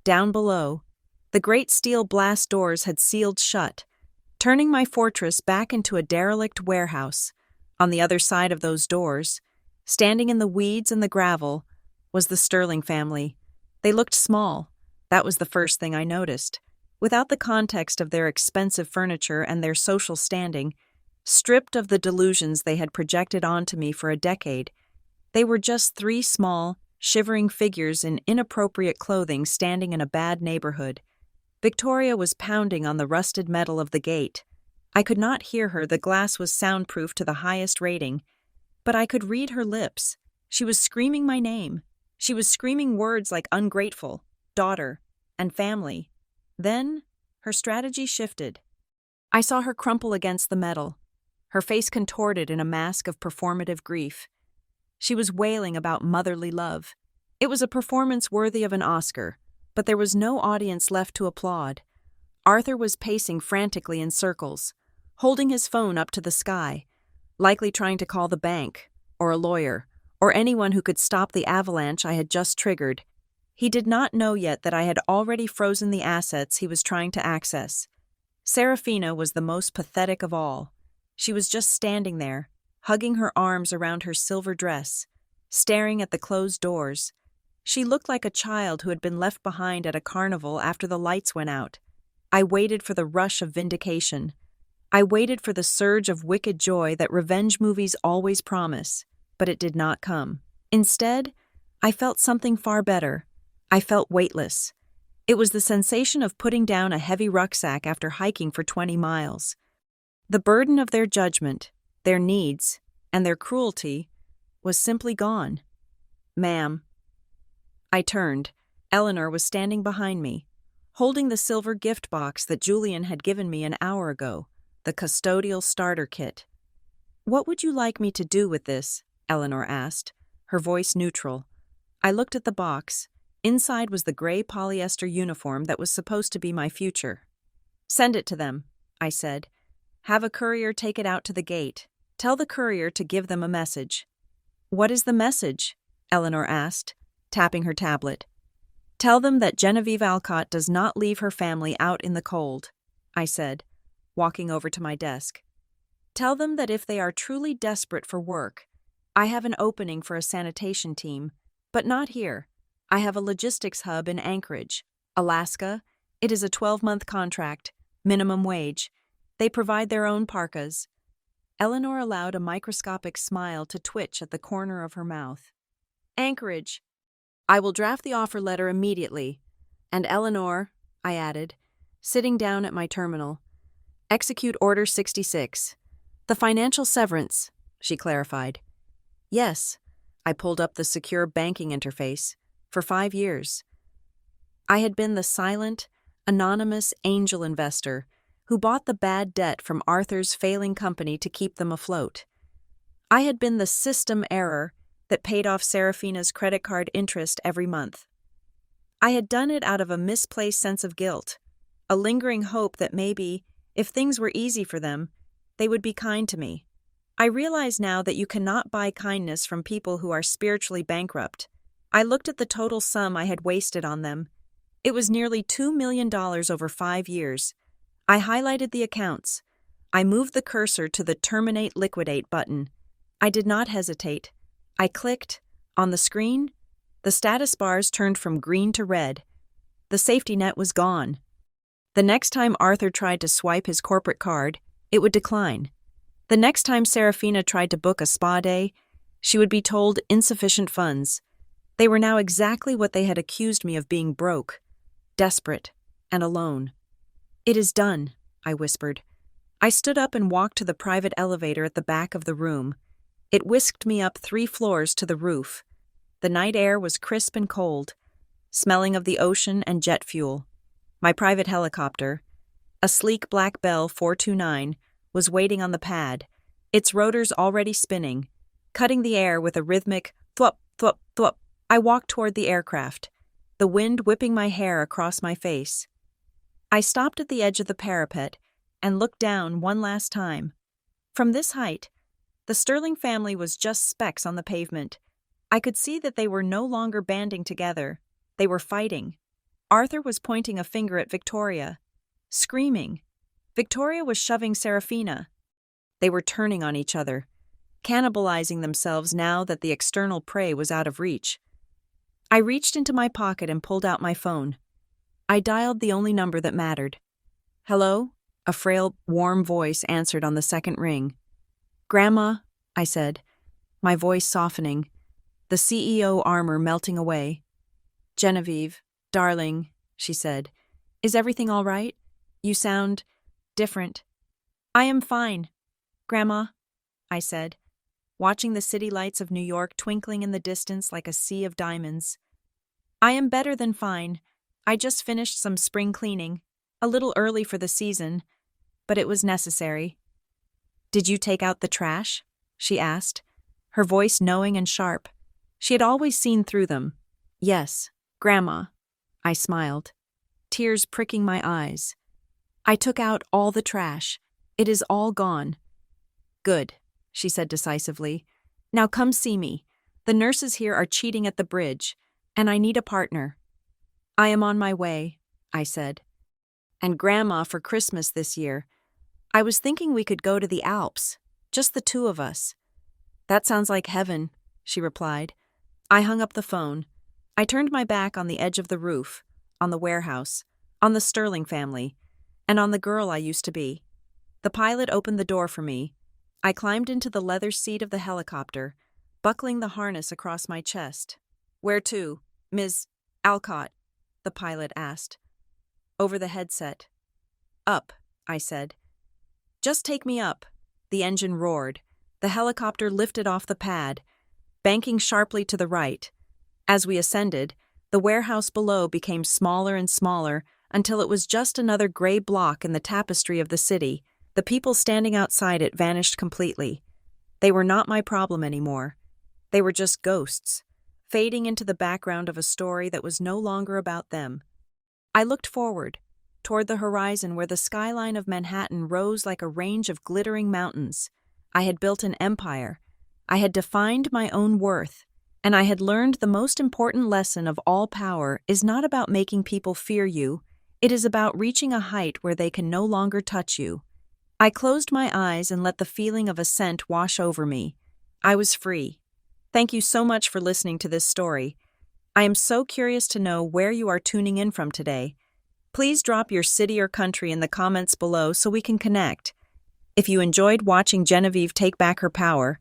Down below, the great steel blast doors had sealed shut, turning my fortress back into a derelict warehouse. On the other side of those doors, standing in the weeds and the gravel, was the Sterling family. They looked small. That was the first thing I noticed. Without the context of their expensive furniture and their social standing, stripped of the delusions they had projected onto me for a decade, they were just 3 small, shivering figures in inappropriate clothing standing in a bad neighborhood. Victoria was pounding on the rusted metal of the gate. I could not hear her, the glass was soundproof to the highest rating, but I could read her lips. She was screaming my name. She was screaming words like ungrateful, daughter, and family. Then, her strategy shifted. I saw her crumple against the metal, her face contorted in a mask of performative grief. She was wailing about motherly love. It was a performance worthy of an Oscar, but there was no audience left to applaud. Arthur was pacing frantically in circles, holding his phone up to the sky, likely trying to call the bank, or a lawyer, or anyone who could stop the avalanche I had just triggered. He did not know yet that I had already frozen the assets he was trying to access. Serafina was the most pathetic of all. She was just standing there, hugging her arms around her silver dress, staring at the closed doors. She looked like a child who had been left behind at a carnival after the lights went out. I waited for the rush of vindication. I waited for the surge of wicked joy that revenge movies always promise, but it did not come. Instead, I felt something far better. I felt weightless. It was the sensation of putting down a heavy rucksack after hiking for 20 miles. The burden of their judgment, their needs, and their cruelty was simply gone. "Ma'am." I turned. Eleanor was standing behind me, holding the silver gift box that Julian had given me an hour ago, the custodial starter kit. "What would you like me to do with this?" Eleanor asked, her voice neutral. I looked at the box. Inside was the gray polyester uniform that was supposed to be my future. "Send it to them," I said. "Have a courier take it out to the gate. Tell the courier to give them a message." "What is the message?" Eleanor asked, tapping her tablet. "Tell them that Genevieve Alcott does not leave her family out in the cold," I said, walking over to my desk. "Tell them that if they are truly desperate for work, I have an opening for a sanitation team, but not here. I have a logistics hub in Anchorage, Alaska. It is a 12-month contract, minimum wage. They provide their own parkas." Eleanor allowed a microscopic smile to twitch at the corner of her mouth. "Anchorage. I will draft the offer letter immediately. And Eleanor," I added, sitting down at my terminal, "execute Order 66. The financial severance," she clarified. "Yes." I pulled up the secure banking interface. For 5 years. I had been the silent, anonymous angel investor who bought the bad debt from Arthur's failing company to keep them afloat. I had been the system error that paid off Serafina's credit card interest every month. I had done it out of a misplaced sense of guilt, a lingering hope that maybe, if things were easy for them, they would be kind to me. I realize now that you cannot buy kindness from people who are spiritually bankrupt. I looked at the total sum I had wasted on them. It was nearly $2 million over 5 years. I highlighted the accounts. I moved the cursor to the Terminate Liquidate button. I did not hesitate. I clicked. On the screen, the status bars turned from green to red. The safety net was gone. The next time Arthur tried to swipe his corporate card, it would decline. The next time Serafina tried to book a spa day, she would be told insufficient funds. They were now exactly what they had accused me of being: broke, desperate, and alone. "It is done," I whispered. I stood up and walked to the private elevator at the back of the room. It whisked me up 3 floors to the roof. The night air was crisp and cold, smelling of the ocean and jet fuel. My private helicopter, a sleek black Bell 429, was waiting on the pad, its rotors already spinning, cutting the air with a rhythmic thwup, thwup, thwup. I walked toward the aircraft, the wind whipping my hair across my face. I stopped at the edge of the parapet and looked down one last time. From this height, the Sterling family was just specks on the pavement. I could see that they were no longer banding together. They were fighting. Arthur was pointing a finger at Victoria, screaming. Victoria was shoving Serafina. They were turning on each other, cannibalizing themselves now that the external prey was out of reach. I reached into my pocket and pulled out my phone. I dialed the only number that mattered. "Hello?" A frail, warm voice answered on the second ring. "Grandma," I said, my voice softening, the CEO armor melting away. "Genevieve, darling," she said, "is everything all right? You sound different." "I am fine, Grandma," I said, watching the city lights of New York twinkling in the distance like a sea of diamonds. "I am better than fine. I just finished some spring cleaning, a little early for the season, but it was necessary." "Did you take out the trash?" she asked, her voice knowing and sharp. She had always seen through them. "Yes, Grandma," I smiled, tears pricking my eyes. "I took out all the trash. It is all gone." "Good," she said decisively. "Now come see me. The nurses here are cheating at the bridge, and I need a partner. I am on my way, I said. And Grandma for Christmas this year. I was thinking we could go to the Alps, just the two of us. That sounds like heaven, she replied. I hung up the phone. I turned my back on the edge of the roof, on the warehouse, on the Sterling family, and on the girl I used to be. The pilot opened the door for me. I climbed into the leather seat of the helicopter, buckling the harness across my chest. Where to, Ms. Alcott? The pilot asked. Over the headset. Up, I said. Just take me up. The engine roared. The helicopter lifted off the pad, banking sharply to the right. As we ascended, the warehouse below became smaller and smaller until it was just another gray block in the tapestry of the city. The people standing outside it vanished completely. They were not my problem anymore. They were just ghosts, fading into the background of a story that was no longer about them. I looked forward, toward the horizon where the skyline of Manhattan rose like a range of glittering mountains. I had built an empire. I had defined my own worth, and I had learned the most important lesson of all power is not about making people fear you. It is about reaching a height where they can no longer touch you. I closed my eyes and let the feeling of ascent wash over me. I was free. Thank you so much for listening to this story. I am so curious to know where you are tuning in from today. Please drop your city or country in the comments below so we can connect. If you enjoyed watching Genevieve take back her power,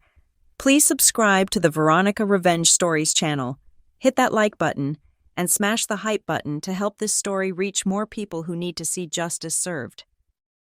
please subscribe to the Veronica Revenge Stories channel, hit that like button, and smash the hype button to help this story reach more people who need to see justice served.